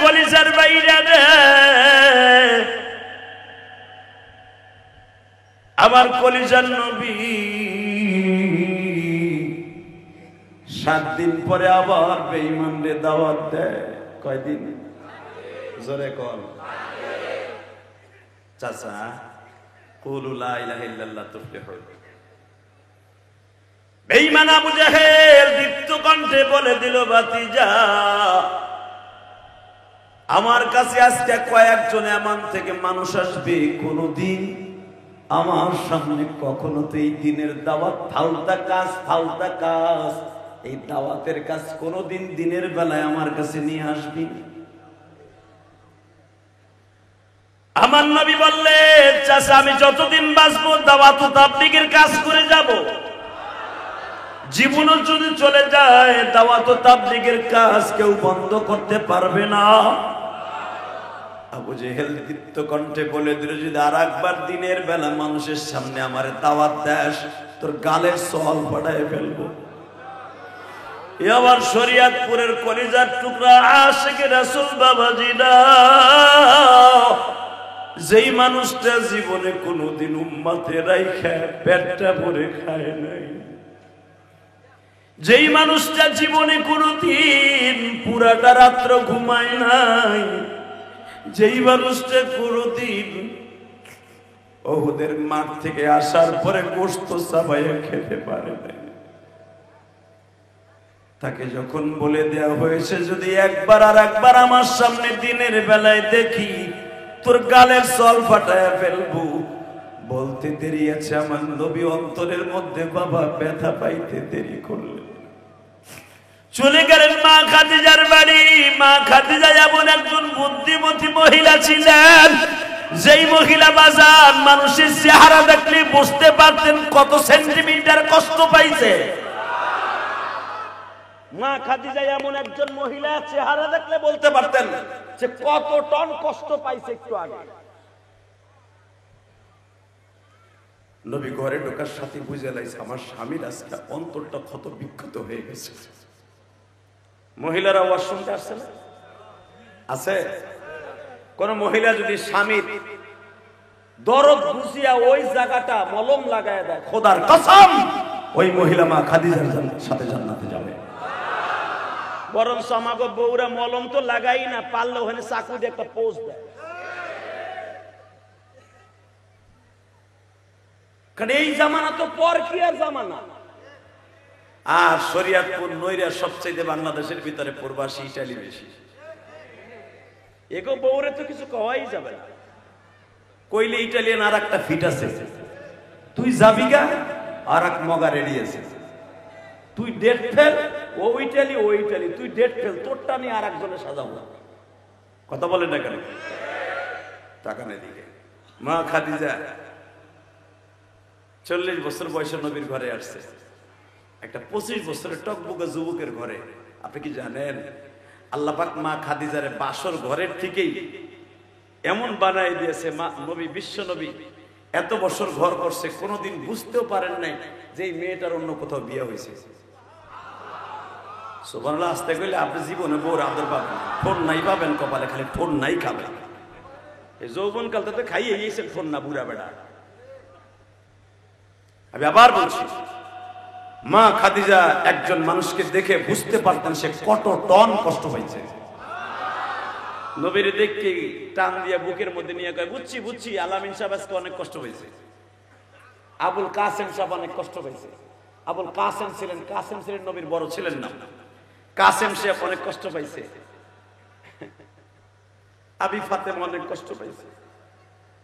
Speaker 1: কলিজার বাইরে রে, আমার কলিজার নবী
Speaker 2: 7 দিন পরে আবার বেঈমানরে দাওয়াত দেয়। কয়দিন? জোরে কর চাচা, কুলু লা ইলাহা ইল্লাল্লাহ তুফলিহুন।
Speaker 1: বেঈমান আবু জাহেল দীপ্ত কণ্ঠে বলে দিল ভাতিজা আমার কাছে আজকে কয়েকজন এমন থেকে মানুষ আসবে, কোনদিন
Speaker 2: আমার সামনে কখনো তো এই দিনের দাওয়াত ফালতা কাজ, এই দাওয়াতের কাজ কোনোদিন দিনের বেলায় আমার কাছে নিয়ে আসবি।
Speaker 1: আমার নবী বললেন চাচা আমি যতদিন বাঁচবো দাওয়াত ও তাবলীগের কাজ করে যাব, জীবনও যদি চলে যায় দাওয়াত ও তাবলীগের কাজ কেউ বন্ধ করতে পারবে না।
Speaker 2: আবু জেহেল দীপ্ত কণ্ঠে বলে দিল যদি আরেকবার দিনের বেলা মানুষের সামনে আমার দাওয়াত দেস তোর গালের সল ফাটায় ফেলবো।
Speaker 1: আবার শরীয়তপুরের কলিজার টুকরা আশিকে রাসূল বাবাজিরা, যেই মানুষটা জীবনে কোনোদিন উম্মতের রাইখা পেটটা ভরে খায় নাই, যেই মানুষটা জীবনে কোনোদিন পুরাটা রাত্র ঘুমায় নাই, যেই মানুষটা কোনোদিন
Speaker 2: ওহুদের মাঠ থেকে আসার পরে গোশত চাবাইয়া খেতে পারে না, তাকে যখন বলে দেওয়া হয়েছে যদি একবার আর একবার আমার সামনে দিনের বেলায় দেখি তোর গালের সল ফাটায় ফেলবো, বলতে দেরি আছে আমার নবী অন্তরের মধ্যে বাবা ব্যথা পাইতে দেরি করলেন।
Speaker 1: চলে গেলেন মা খাদিজার বাড়ি। মা খাদিজা এমন একজন বুদ্ধিমতী মহিলা ছিলেন, যেই মহিলা বাজার মানুষের চেহারা দেখলে বুঝতে পারতেন কত সেন্টিমিটার কষ্ট পাইছে। মা খাদিজা এমন একজন মহিলা চেহারা দেখলে বলতে পারতেন যে কত টন কষ্ট পাইছে একটু আগে।
Speaker 2: নবী ঘরে ঢোকার সাথে বুঝে লাইছে আমার স্বামীর আজকে অন্তরটা ক্ষত বিক্ষত হয়ে গেছে।
Speaker 1: মহিলারা ওয়াশরুমটা আসছে না?
Speaker 2: আছে?
Speaker 1: কোন মহিলা যদি স্বামীর দরদ বুঝিয়া ওই জায়গাটা মলম লাগায় দেয়, খোদার কসম
Speaker 2: ওই মহিলা মা খাদিজার সাথে জান্নাতে যাবে।
Speaker 1: বরং আমাগো বউরা মলম তো লাগাই না, পারলে ওখানে চাকু দিয়ে একটা পোজ দেয়। কারণ এই জামানা তো পর কি আর জামানা।
Speaker 2: আর শরীয়তপুর নইরা সবচেয়ে বাংলাদেশের ভিতরে প্রবাসী ইটালি বেশি।
Speaker 1: এগো বউরে তো কিছু কওয়াই যাবে না,
Speaker 2: কইলে ইটালিয়ান আর একটা ফিট আছে, তুই যাবি গা আর এক মগা রেডি আছে,
Speaker 1: তুই ডেট ফেল, ও ইটালি ও ইটালি, তুই ডেট ফেল, তোরটা নিয়ে আর একজনে সাজাবো।
Speaker 2: কথা বলেন না কেন? টাকা নেই দিকে মা খাদিজা 40 বছর বয়সে নবীর ঘরে আসছে, একটা 25 বছরের টকবুকা যুবকের ঘরে। আপনি কি জানেন আল্লাহ পাক মা খাদিজারে বাসর ঘরের থেকেই এমন বানাই দিয়েছে, মা নবী বিশ্ব নবী এত বছর ঘর করছে কোনোদিন বুঝতেও পারেন নাই যে এই মেয়েটার অন্য কোথাও বিয়ে হয়েছে। সুবহানাল্লাহ আসতে গেলে আপনি জীবনে বউর আদর পাবেন, ফোন নাই পাবেন কপালে, খালি ফোন নাই খাবেন।
Speaker 1: এই যৌবন কালটা তো খাইয়ে গিয়েছেন ফোন না বুড়া বেড়া।
Speaker 2: আমি আবার বলছি মা খাদিজা একজন মানুষকে দেখে বুঝতে পারতেন সে কত টন কষ্ট পাইছে। নবীর দেখে টান দিয়ে বুকের মধ্যে নিয়ে কয়, বুঝছি বুঝছি, আলামিন সাহেব আজকে অনেক কষ্ট পাইছে, আবুল কাসেম সাহেব অনেক কষ্ট পাইছে। আবুল কাসেম ছিলেন নবীর বড় ছিলেন না, কাসেম সাহেব অনেক কষ্ট পাইছে, আবি ফাতেমা অনেক কষ্ট পাইছে,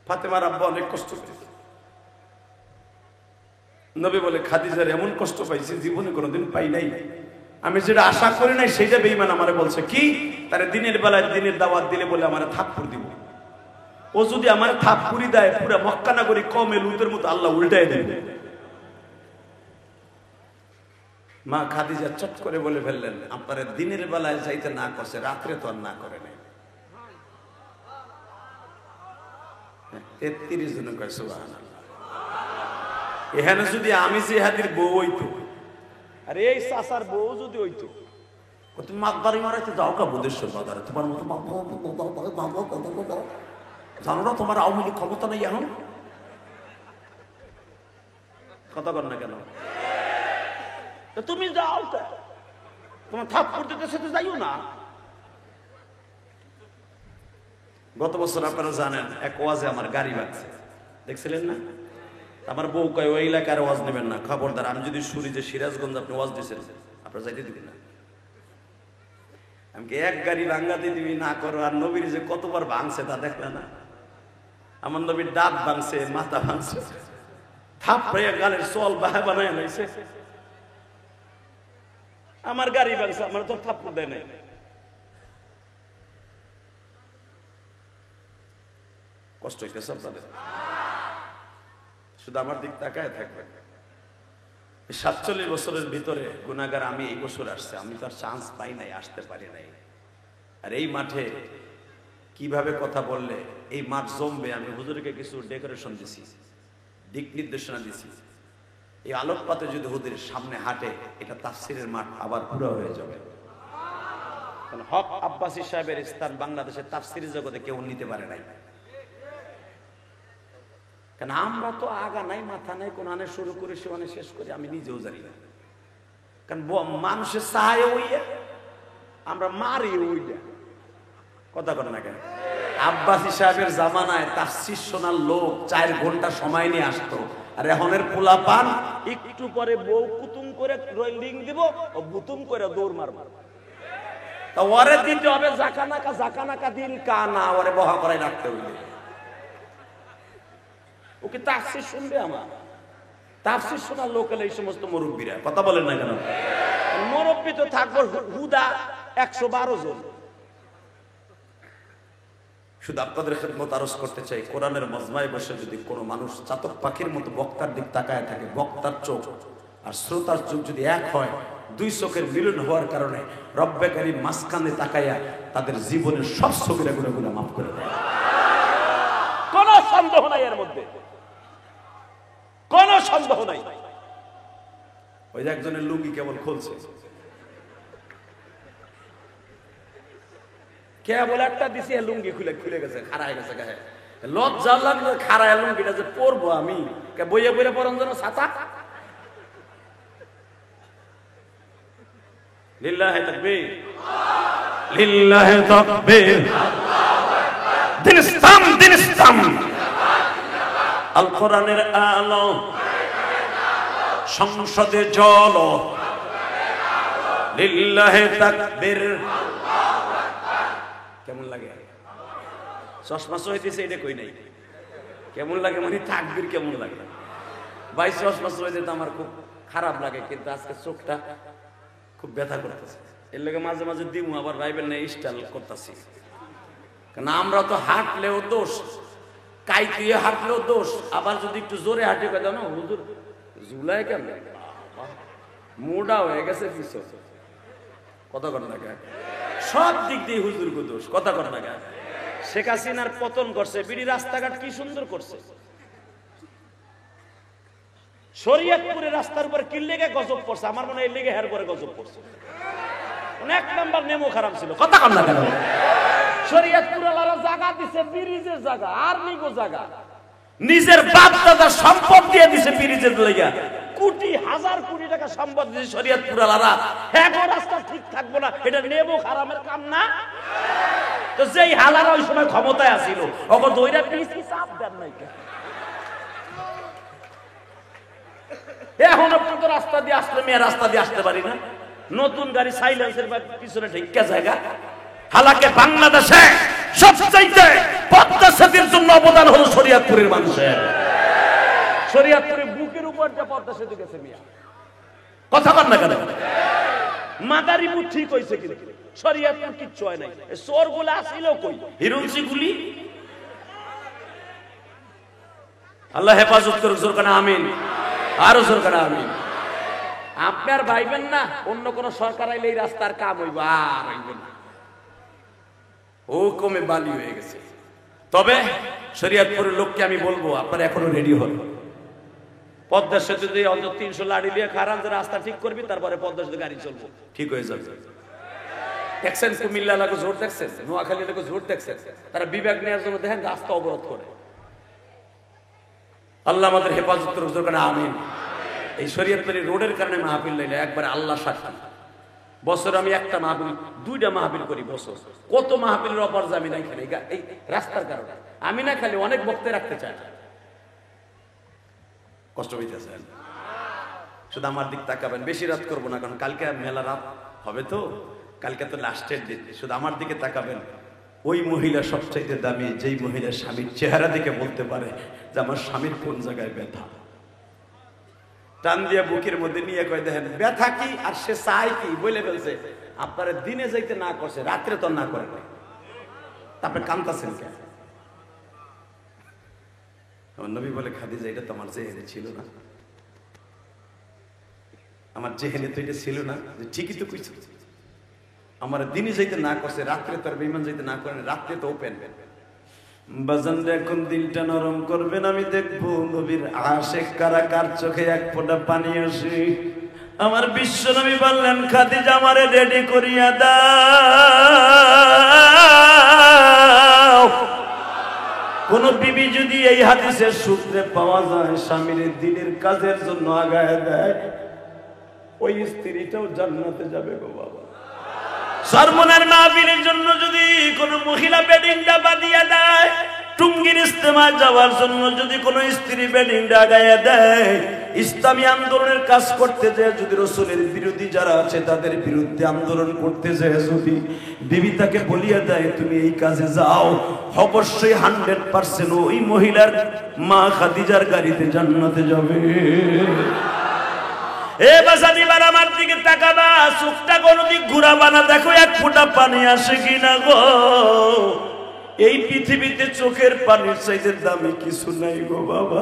Speaker 2: ফাতেমার আব্বা অনেক কষ্ট পাইছে। নবী বলে, খাদিজার এমন কষ্ট পাইছে জীবনে কোনোদিন পাই নাই, আমি যেটা আশা করি নাই সেইটা বেঈমান আমারে বলছে। কি? তারে দিনের বেলায় দিনের দাওয়াত দিলে বলে আমারে থাপ্পড় দিব। ও যদি আমার থাপ্পড়ি দেয় পুরা মক্কা নগরী কমে লুতের মতো আল্লাহ উল্টায় দেবে। মা খাদিজা চট করে বলে ফেললেন, আপনারা দিনের বেলায় যাইতে না করছে, রাত্রে তো আর না করে নাই। 33 জন কয় সুবহানাল্লাহ। এখানে যদি আমি জিহাদির বউ হইতো, আর এই চাচার বউ যদি হইতো, তুমি মাতবাড়ি মারাইতে যাও কা বুদেশ্বর বাজারে, তোমার মতো জানো না তোমার আওয়ামী লীগ ক্ষমতা নেই এখন? কথা বল না কেন? তুমি যাও, তোমার থাপ্পড় দিতে সাথে যাইও না। গত বছর আপনারা জানেন এক ওয়াজে আমার গাড়ি ভাগছে, দেখছিলেন না? আমার বউ কয় ওই এলাকার ওয়াজ নেবেন না, খবরদার। আমি যদি শুনি যে সিরাজগঞ্জ আপনি ওয়াজ দিচ্ছেন, আপনারা যাইতে দিবেন না। আমি এক গাড়ি ভাঙ্গাতে দিবি না করো। আর নবীর যে কতবার ভাঙছে তা দেখলে না? আমার নবীর দাঁত ভাঙছে, মাথা ভাঙছে, থাপড়াইয়া গালের চল বানায় লাইছে। আমার গাড়ি ভাঙছে, আমার তো থাপ্পড় দেয় নাই। কষ্ট হইতেছে আপনাদের? শুধু আমার দিক তাকায় থাকবেন। 47 বছরের ভিতরে গুনাহগার আমি এই বছর আসছে, আমি তো আর চান্স পাই নাই, আসতে পারি নাই। আর এই মাঠে কিভাবে কথা বললে এই মাঠ জমবে, আমি হুজুরকে কিছু ডেকোরেশন দিছি, দিক নির্দেশনা দিছি। এই আলোকপাতে যদি হুজুরের সামনে হাঁটে, এটা তাফসিরের মাঠ আবার পুরো হয়ে যাবে। কারণ হক আব্বাসী সাহেবের স্থান বাংলাদেশের তাফসিরের জগতে কেউ নিতে পারে নাই। কারণ আমরা তো আগা নাই মাথা নাই, কোন আনে শুরু করে সে মানে শেষ করে আমি নিজেও জানি না। কারণ মানুষের সাহায্য হইয়া আমরা মারি ওইটা। কথা বলে না কেন? আব্বাসী সাহেবের জামানায় তাফসীর শোনার লোক 4 ঘন্টা সময় নিয়ে আসতো, আর এখনের পোলা পান একটু পরে বউ কুতুম করে লিং দিব, ও বুতুম করে দৌড় মারব। তা ওরে দিতে হবে জাকানাকা দিল কানা, ওরে বহা করাই রাখতে হইবে। ওকে তাফসীর শুনবে? আমার তাফসীর শোনার লোক হলে এই সমস্ত মুরব্বীরা। কথা বলেন না কেন? মুরব্বী তো থাকবো হুদা 112 জন। শুধু আপনাদের খেদমত আরজ করতে চাই, কোরআনের মজমায় বসে যদি কোনো মানুষ চাতক পাখির মতো বক্তার দিক তাকায় থাকে, বক্তার চোখ আর শ্রোতার চোখ যদি এক হয়, 2 চোখের মিলন হওয়ার কারণে রব্বে কারীম মাঝখানে তাকাইয়া তাদের জীবনের সব সগীরা গুনাহ মাফ করে দেয়। কোনো সন্দেহ নাই এর মধ্যে, কোনো সন্দেহ নাই। ওই যে একজনের লুঙ্গি কেবল খুলছে, কে বলে একটা দিছি, লুঙ্গি খুলে গেছে, খাড়া গেছে গায়ে। লজ্জা লাগলো, খাড়া লুঙ্গিটা যে পরবো আমি, কে বইয়ে বইয়ে পরন যেন ছাতা। লিল্লাহি তাকবীর, লিল্লাহি তাকবীর। দিন ইসলাম, দিন ইসলাম। আল কোরআনের আলো সংসদে জল, লিল্লাহি তাকবীর। কেমন লাগে? চশমা সহিতেছে এটা কই নাই, কেমন লাগে মানে তাকবীর কেমন লাগে? 22 চশমা সহিতে তো আমার খুব খারাপ লাগে, কিন্তু আজকে চোখটা খুব ব্যথা করতেছে। এর লাগে মাঝে মাঝে দিমু, আবার বাইবেল নিয়ে স্টাইল করতেছি। কারণ আমরা তো হাঁটলেও দোষ, কাইকিয়ে হাঁটলেও দোষ, আবার যদি একটু জোরে হাঁটে কথা না হুজুর জুলাই কেন মোটা হয়ে গেছে পিছু। কথা কর না কেন? সব দিক দিয়ে হুজুরকে দোষ। কথা কর না কেন? শেখ হাসিনার পতন করছে, বিড়ি রাস্তাঘাট কি সুন্দর করছে। শরীয়তপুরের রাস্তার উপরে কি লেগে গজব পড়ছে, আমার মনে হয় এই লেগে হের পরে গজব পড়ছে। 1 নাম্বার নেমো খারাপ ছিল। কথা কর না কেন? শরীয়তপুরের জায়গা দিছে ব্রিজের জায়গা, আর নিগো জায়গা নিজের বাপ দাদার সম্পদ দিয়ে দিছে ব্রিজের লাগা। কোটি হাজার কোটি টাকা সম্পদ যদি শরীয়তপুর আলারা হ্যাঁ রাস্তা ঠিক থাকবো না, এটা নেবো হারামের কাম না? তো যেই হালারা ওই সময় ক্ষমতায় আসিল ওকে দইরা পিছি চাপ দেন নাই কেন? এখন পর্যন্ত রাস্তা দিয়ে আসলে মেয়ে রাস্তা দিয়ে আসতে পারি না, নতুন গাড়ি সাইলেন্সের পিছনে ঢেকে জায়গা। হালাকে বাংলাদেশে সবচাইতে পদ্মা সেতুর জন্য অবদান হলো শরীয়তপুরের মানুষের। শরীয়তপুরের বুকের উপর যে পদ্মা সেতু গেছে মিয়া, কথা বল না কেন? মাদারীপুর ঠিক হয়েছে কিন্তু শরীয়তপুর কিচ্ছু হয় নাই। চোর গুলা আসিল কই? হিরুনসি গুলি। আল্লাহ হেফাজত করুক, জোর করে আমিন, আরো জোর করে আমিন। আপনার ভাইবেন না অন্য কোন সরকার আইলে এই রাস্তার কাম হইব, আর হইব না, ও কমে বালি হয়ে গেছে। তবে শরীয়তপুরের লোককে আমি বলবো আপনারা এখনো রেডি হন। পদ্মা সেতু দিয়ে অন্তত 300 লাড়ি দিয়ে খারান যে রাস্তা ঠিক করবি, তারপরে পদ্মা সেতু গাড়ি চলবো, ঠিক হয়ে যাবে। দেখছেন কুমিল্লা লাগো জোর দেখছেন, নোয়াখালী লাগো জোর দেখছেন, তারা বিভাগ নেওয়ার জন্য দেখেন রাস্তা অবরোধ করে। আল্লাহ আমাদের হেফাজত করুক, জোর করে আমিন। এই শরীয়তপুরের রোডের কারণে মাহফিল লাইলে একবারে আল্লাহ সাক্ষী। বছর আমি একটা মাহফিল 2টা মাহফিল করি বছর, কত মাহফিলের অপর জামি নাই খালি এই রাস্তার কারণে। আমি না খালি অনেক বক্তে রাখতে চাই, কষ্ট হইতেছে। শুধু আমার দিক তাকাবেন, বেশি রাত করবো না, কারণ কালকে মেলা রাত হবে তো, কালকে তো লাস্টের দিন। শুধু আমার দিকে তাকাবেন। ওই মহিলা সবচাইতে দামি, যেই মহিলা স্বামীর চেহারা দেখে বলতে পারে যে আমার স্বামীর কোন জায়গায় ব্যথা, টান দিয়া বুকের মধ্যে নিয়ে কয় দেখেন ব্যথা কি, আর সে চাই কি বলে ফেলছে। আপনারা দিনে যাইতে না করছে, রাত্রে তো না করে, তারপরে কান্তাছেন কেন? নবী বলে খাদিজা এটা তো আমার জেহেনে ছিল না, আমার জেহেনে তো এটা ছিল না। যে ঠিকই তো কইছে, আমার দিনে যাইতে না করছে, রাত্রে তো আর বিমান যাইতে না করেন, রাত্রে তো ওপেন। বাজান এখন দিলটা নরম করবেন, আমি দেখবো নবীর আশিক কারা কার চোখে এক ফোঁটা পানি আসে। আমার বিশ্ব নবী বললেন খাদিজা আমারে রেডি করিয়া দাও। কোন বিবি যদি এই হাদিসের সূত্রে পাওয়া যায় স্বামীর দিনের কাজের জন্য আগায় দেয়, ওই স্ত্রীটাও জান্নাতে যাবে গো বাবা। সরমনের মাহফিলের জন্য যদি কোন মহিলা বেডিংটা বাঁধিয়ে দেয়, টুঙ্গির ইস্তেমা যাওয়ার জন্য যদি কোন স্ত্রী বেডিংটা আগায় দেয়, ইসলামী আন্দোলনের কাজ করতে যায় যদি রাসূলের বিরোধী যারা আছে তাদের বিরুদ্ধে আন্দোলন করতে যায়, যদি বিবি তাকে বলিয়া দেয় তুমি এই কাজে যাও, অবশ্যই 100% ওই মহিলার মা খাদিজার গাড়িতে জান্নাতে যাবে। এ বাসানি বার আমার দিকে তাকাবা, চোখটা কোনদিক ঘুরাবা না, দেখো এক ফোঁটা পানি আসে কিনা গো। এই পৃথিবীতে চোখের পানির চাইতে দামি কিছু নাই গো বাবা।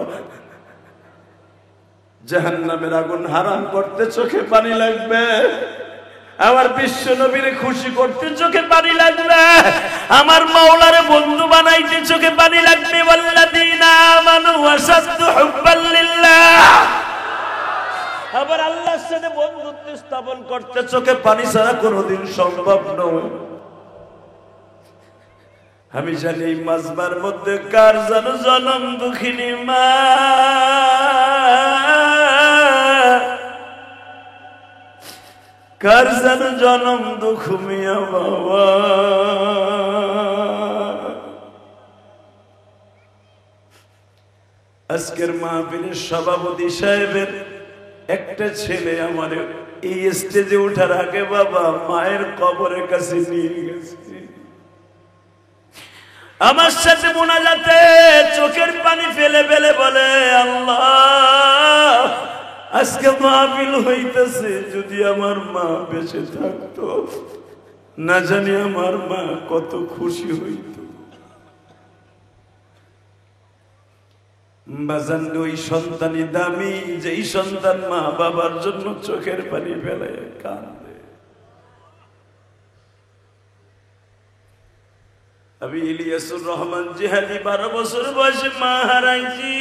Speaker 2: জাহান্নামের আগুন হারাম করতে চোখে পানি লাগবে, আমার বিশ্ব নবীরে খুশি করতে চোখে পানি লাগবে, আমার মাওলারে বন্ধু বানাইতে চোখে পানি লাগবে। ওয়াল্লাযীনা আমানু ওয়াশাদ্দু হুব্বাল লিল্লাহ, আবার আল্লাহর সাথে বন্ধুত্ব স্থাপন করতে চোখে পানি ছাড়া কোনোদিন সম্ভব নয়। আমি জানি এই মাজবার মধ্যে কার যেন জনম দুঃখিনী মা, কার যেন জনম দুঃখ মিয়া বাবা। আজকের মাহফিলের সভাপতি সাহেবের একটা ছেলে আমার এই স্টেজে ওঠার আগে বাবা মায়ের কবরের কাছে নিয়ে গেছে, আমার সাথে মোনাজাতে চোখের পানি ফেলে ফেলে বলে আল্লাহ আজকে মাহফিল হইতেছে, যদি আমার মা বেঁচে থাকতো না জানি আমার মা কত খুশি হইত। বাজান ওই সন্তানই দামি, যেই সন্তান মা বাবার জন্য চোখের পানি ফেলে কাঁদে। আমি ইলিয়াসুর রহমান জিহাদি 12 বছর বয়সে মা হারাইছি।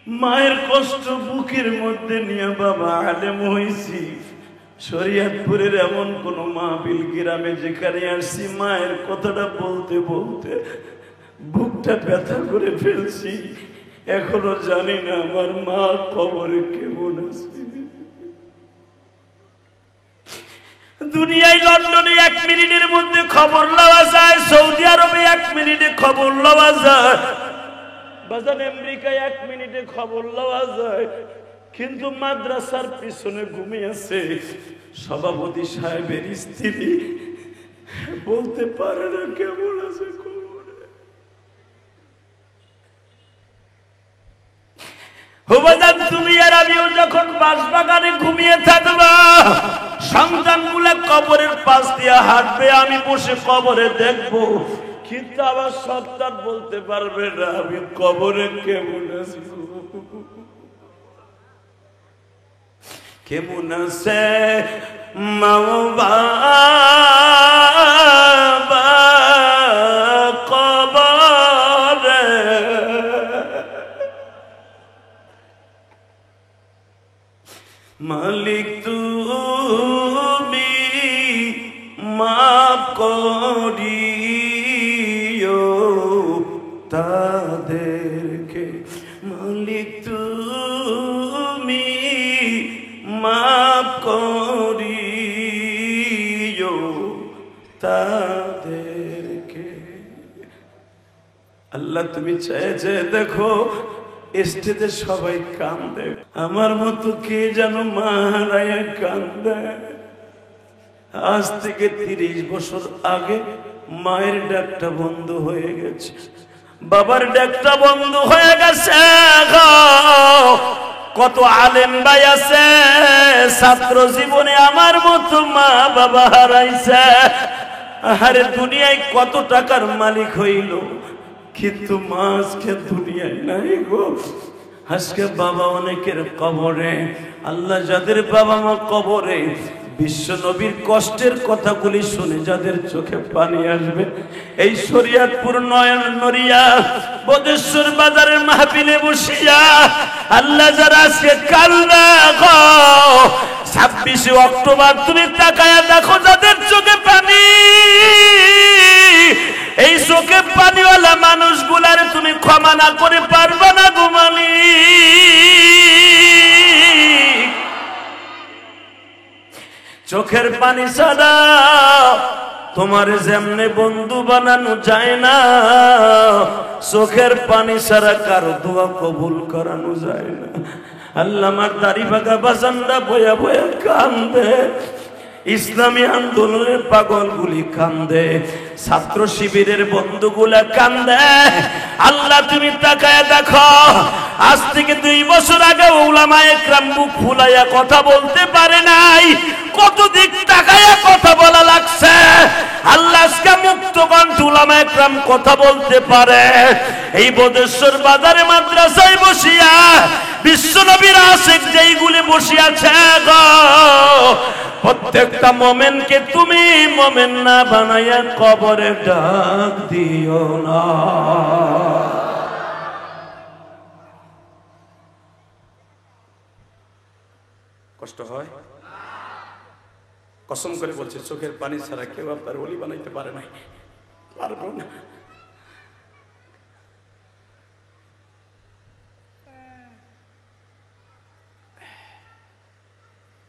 Speaker 2: মায়ের কষ্ট বুকের মধ্যে নিয়ে বাবা আলেম হইছি। শরীয়তপুরের এমন কোন মাহফিল গ্রামে যেখানে আসছি মায়ের কথাটা বলতে বলতে বুকটা ব্যথা করে ফেলছি।
Speaker 1: এখনো জানি না আমার মা কবরে কেমন আছে। দুনিয়ায় লন্ডনে 1 মিনিটের মধ্যে খবর লওয়া যায়, সৌদি আরবে 1 মিনিটে খবর লওয়া যায়, বাজার আমেরিকায় 1 মিনিটে খবর লওয়া যায়, কিন্তু মাদ্রাসার পিছনে ঘুমিয়ে আছে সভাপতি সাহেবের স্ত্রী, বলতে পারে না কেমন আছে খবরে। হুবাদান তুমি আর আমিও যখন বাঁশবাগানে ঘুমিয়ে থাকবা, সন্তানগুলা কবরের পাশ দিয়ে হাঁটবে, আমি বসে কবরে দেখবো, কিন্তু আবার সন্তান বলতে পারবে না আমি কবরে কেমন আছি। কেমন আছে মা বাবা কবরে, মালিক তুমি মাফ করিও তাদেরকে, মালিক তুমি মাফ করিও তাদেরকে। আল্লাহ তুমি চেয়ে দেখো স্টেজে সবাই কান্দে, আমার মতো কে যেন মা হারায়া কান্দে। আজ থেকে 30 বছর আগে মায়ের ডাকটা বন্ধ হয়ে গেছে, বাবার ডাকটা বন্ধ হয়ে গেছে। কত আলেম ভাই আছে ছাত্র জীবনে আমার মতো মা বাবা হারাইছে। আরে দুনিয়ায় কত টাকার মালিক হইল, কিন্তু মা আজকে দুনিয়ায় নাই গো। আজকে বাবা অনেকের কবরে। আল্লাহ যাদের বাবা মা কবরে, বিশ্ব নবীর কষ্টের কথাগুলি শুনে যাদের চোখে পানি আসবে, এই শরীয়তপুর নয়ন নরিয়া বদেশ্বর বাজারের মাহফিলে বসিয়া আল্লাহ যারা আজকে কান্না গো, 26 অক্টোবর তুমি তাকায়া দেখো যাদের চোখে পানি, এই চোখে পানিওয়ালা মানুষগুলার তুমি ক্ষমা না করে পারবা না গো মালিক। চোখের পানি ছাড়া তোমার যেমনে বন্ধু বানানো যায় না, চোখের পানি ছাড়া কারো দোয়া কবুল করানো যায় না। আল্লাহ আমার দাড়ি বাগা বাজানরা বয়া বয়া কান্দে, ইসলামী আন্দোলনের পাগলগুলি কান্দে, ছাত্র শিবিরের বন্ধুগুলা কান্দে। আল্লাহ তুমি তাকায় দেখো, আজ থেকে 2 বছর আগে উলামায়ে একরাম মুখ ফুলাইয়া কথা বলতে পারে নাই, কত দিক তাকায়া কথা বলা লাগছে। আল্লাহ আজকে মুক্ত কণ্ঠ উলামায়ে একরাম কথা বলতে পারে। এই বদেশ্বর বাজারে মাদ্রাসায় বসিয়া বিশ্ব নবীর আশিক যেইগুলি বসিয়াছে গো, প্রত্যেকটা মোমেনকে তুমি মোমেন না বানাইয়া কবরে ডাক দিও না। কষ্ট হয়? কসম করে বলছে চোখের পানি ছাড়া কেউ আপনার ওলি বানাইতে পারে নাই, পারবো না।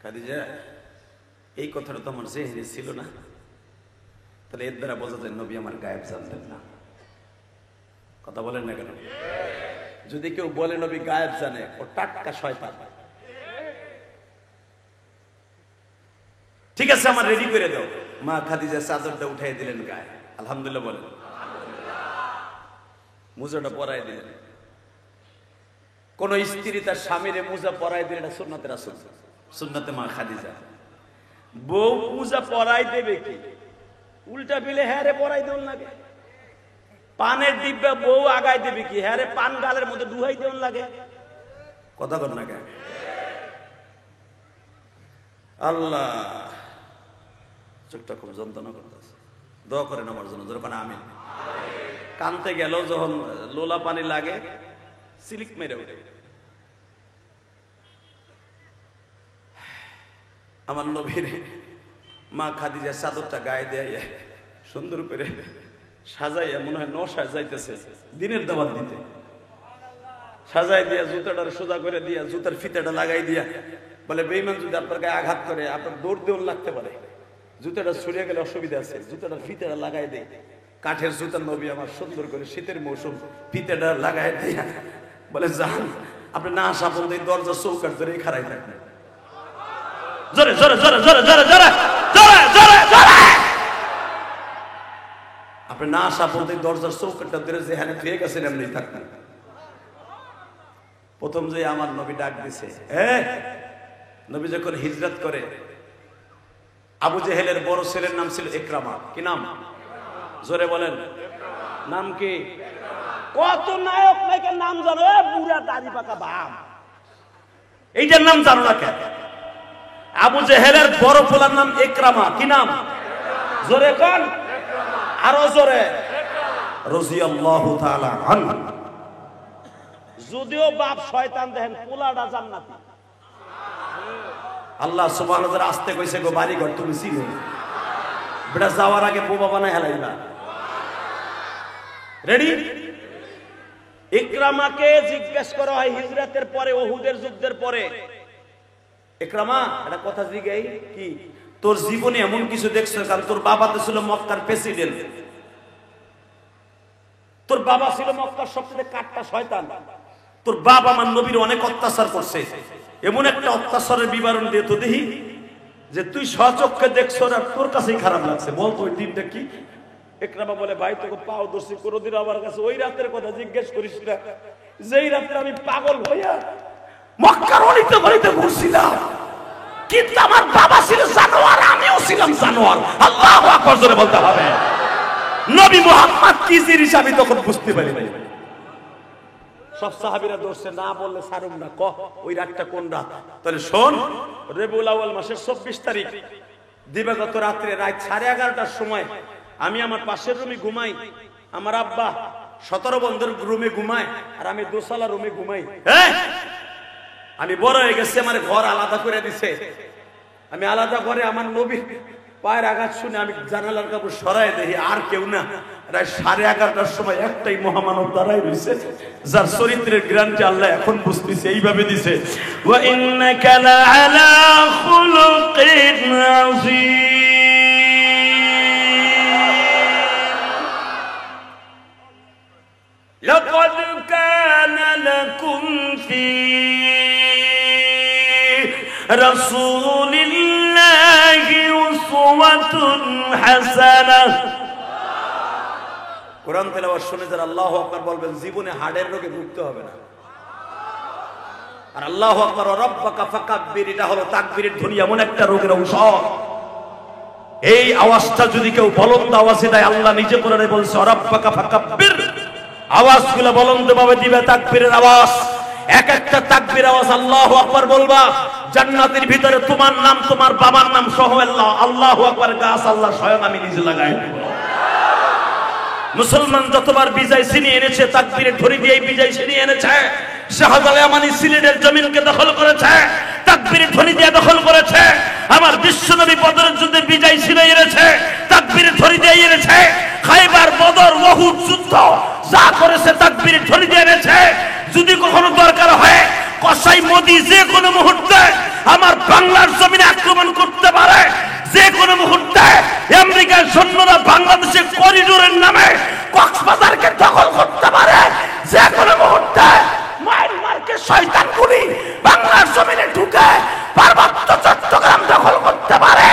Speaker 1: খাদিজা, এই কথাটা তো আমার জেহেনে ছিল না, তাহলে এর দ্বারা বোঝা যায় নবী আমার গায়েব জানতেন না। কথা বলেন না কেন? যদি কেউ বলে নবী গায়েব জানে, ও টাটকা শয়তান। ঠিক আছে, আমার রেডি করে দাও। মা খাদিজা চাদরটা উঠাই দিলেন গায়ে, আলহামদুলিল্লাহ বলেন, মুজাটা পরাই দিলেন। কোন স্ত্রী তার স্বামীরে মুজা পরাই দিলেন, এটা সুন্নাতে রাসূল, সুন্নাতে মা খাদিজা। বউ মুজা পরাই দেবে কি? উল্টা বিলে হ্যাঁ রে পরাই দেন লাগে। পানের ডিব্বা বউ আগাই দেবে কি? হ্যাঁ রে পান গালের মধ্যে ডুহাই দেন লাগে। কথা কর না কেন? আল্লাহ, চোখটা খুব যন্ত্রণা করতেছে, দোয়া করেন আমার জন্য। যখন আমি কানতে গেল, যখন লোলা পানি লাগে সিলিক মেরে ওঠে। আমার নবীর মা খাদিজা চাদরটা গায়ে দেয় সুন্দর করে সাজাইয়া, মনে হয় নশা যাইতেছে দিনের দাওয়াত দিতে,
Speaker 2: সাজাই দিয়া জুতাটা সোজা করে দিয়া জুতার ফিতাটা লাগাই দিয়া বলে বেঈমান যদি আপনার গায়ে আঘাত করে আপনার দৌড় দেওয়ার লাগতে পারে, জুতাটা ছড়িয়ে গেলে অসুবিধা আছে, জুতাটার ফিতাটা লাগাই দেয়। কাঠের জুতার নবী আমার সুন্দর করে শীতের মৌসুম ফিতাটা লাগাই দিয়া বলে যান আপনি না আসা পর্যন্ত এই দরজা চৌকাট ধরে খাড়াই থাকবেন। জোরে জোরে জোরে জোরে জোরে জোরে জোরে জোরে জোরে আপনি না আসা পর্যন্ত এই দরজার চৌকাটটা ধরে যেখানে ধুয়ে গেছেন এমনি থাকবেন। প্রথম যে আমার নবী ডাক দিছে, নবী যখন হিজরত করে আবু জেহেলের বড় ছেলের নাম ছিল ইকরামা। কি নাম? জোরে বলেন নাম কি? কত নায়ক নায়কের নাম জানো? বুড়া দাড়ি পাকা বাপ, এইটার নাম জানো না কেন? আবু জেহেলের বড় পোলার নাম ইকরামা। কি নাম? জোরে কোন, আরো জোরে। রাদিয়াল্লাহু তাআলা আনহু। যদিও বাপ শয়তান দেখেন পোলাটা জান্নাতি। আল্লাহ সুবহানাহু ওয়া তাআলা আস্তে কইছে গো বাড়ি ঘর তুমি চিনো বেটা, যাওয়ার আগে বোবা বানায় হেলাইবা। রেডি? ইকরামাকে জিজ্ঞেস করা হয় হিজরতের পরে, উহুদের যুদ্ধের পরে, ইকরামা একটা কথা জিজ্ঞাই, কি তোর জীবনে এমন কিছু দেখছো? কারণ তোর বাবা তো ছিল মক্কার প্রেসিডেন্ট, তোর বাবা ছিল মক্কার সবচেয়ে কাট্টা শয়তান, তোর বাবা আমার নবীর অনেক অত্যাচার করছে, এমন একটা অত্যাচারের বিবরণ দিয়ে তো দেখি যে তুই সচক্ষে দেখছো আর তোর কাছেই খারাপ লাগছে, বল তো ওই দিনটা কি? ইকরামা বলে ভাই তোকে পাও দর্শি কোনদিন আমার কাছে ওই রাতের কথা জিজ্ঞেস করিস না, যেই রাতে আমি পাগল হইয়া মক্কার অলিতে গলিতে ঘুরছিলাম, কিন্তু আমার বাবা ছিল জানোয়ার, আমিও ছিলাম জানোয়ার। আল্লাহু আকবার জোরে বলতে হবে। নবী মুহাম্মদ কি জিনিস আমি তখন বুঝতে পারি নাই। সব সাহাবীরা দৌড়ছে, না বললে সারুম না, কহ ওই রাতটা কোন রাত? তাহলে শোন, রবিউল আউয়াল মাসের 24 তারিখ দিবাগত রাত্রে রাত 11:30টার সময় আমি আমার পাশের রুমে ঘুমাই, আমার আব্বা 17 বন্ধের রুমে ঘুমায় আর আমি দোতলা রুমে ঘুমাই। আমি বড় হয়ে গেছি, আমার ঘর আলাদা করে দিছে, আমি আলাদা ঘরে আমার নবীর পায়ের আঘাত শুনে আমি জানালার কাপড় সরাই দেখি আর কেউ না, রাত 11:30টার সময় একটাই মহামানব দাঁড়াই রয়েছে, যার চরিত্রের গ্যারান্টি আল্লাহ এখন বুঝতেছে, এইভাবে দিছে, ওয়া ইন্নাকা লাআলা খুলুকিন আযীম। লাকাদ কানা লাকুম ফী রাসূলিল্লাহি উসওয়াতুন হাসানাহ। কোরআন তেলাওয়াত শুনে যারা আল্লাহু আকবার বলবেন জীবনে হাড়ের রোগে ভুগতে হবে না। আর আল্লাহু আকবার ওয়া রাব্বাকা ফাকাব্বির, এটা হলো তাকবীরের ধ্বনি, এমন একটা রোগের ঔষধ। এই আওয়াজটা যদি কেউ বলন্দ আওয়াজে দেয়, আল্লাহ নিজে কোরআনে বলছে ওয়া রাব্বাকা ফাকাব্বির, আওয়াজগুলো বলন্দ ভাবে দিবে, তাকবীরের আওয়াজ, এক একটা তাকবীর আওয়াজ আল্লাহু আকবার বলবা, জান্নাতের ভিতরে তোমার নাম তোমার বাবার নাম সহ আল্লাহ আল্লাহু আকবার গাছ আল্লাহ স্বয়ং আমি নিজে লাগাই দেব। মুসলমান যতবার বিজয় ছিনিয়ে এনেছে তাকবীরের ধ্বনি দিয়ে বিজয় ছিনিয়ে এনেছে। শাহজালাল ইয়ামানি সিলেটের জমিনকে দখল করেছে, তাকবীরের ধ্বনি দিয়ে দখল করেছে। আমার বিশ্বনবী বদরের যুদ্ধে বিজয় ছিনিয়ে এনেছে, তাকবীরের ধ্বনি দিয়ে এনেছে। খায়বার, বদর, উহুদ যুদ্ধ যা করেছে তাকবীরের ধ্বনি দিয়ে এনেছে। যদি কখনো দরকার হয় কসাই মোদি যে কোনো মুহূর্তে আমার বাংলার জমিনে আক্রমণ করতে পারে, যে কোনো মুহূর্তে আমেরিকার সৈন্যরা বাংলাদেশে করিডোরের নামে কক্সবাজারকে দখল করতে পারে, যে কোনো মুহূর্তে মায়ানমারকে শয়তানগুলি বাংলার জমিনে ঢুকে পার্বত্য চট্টগ্রাম দখল করতে পারে।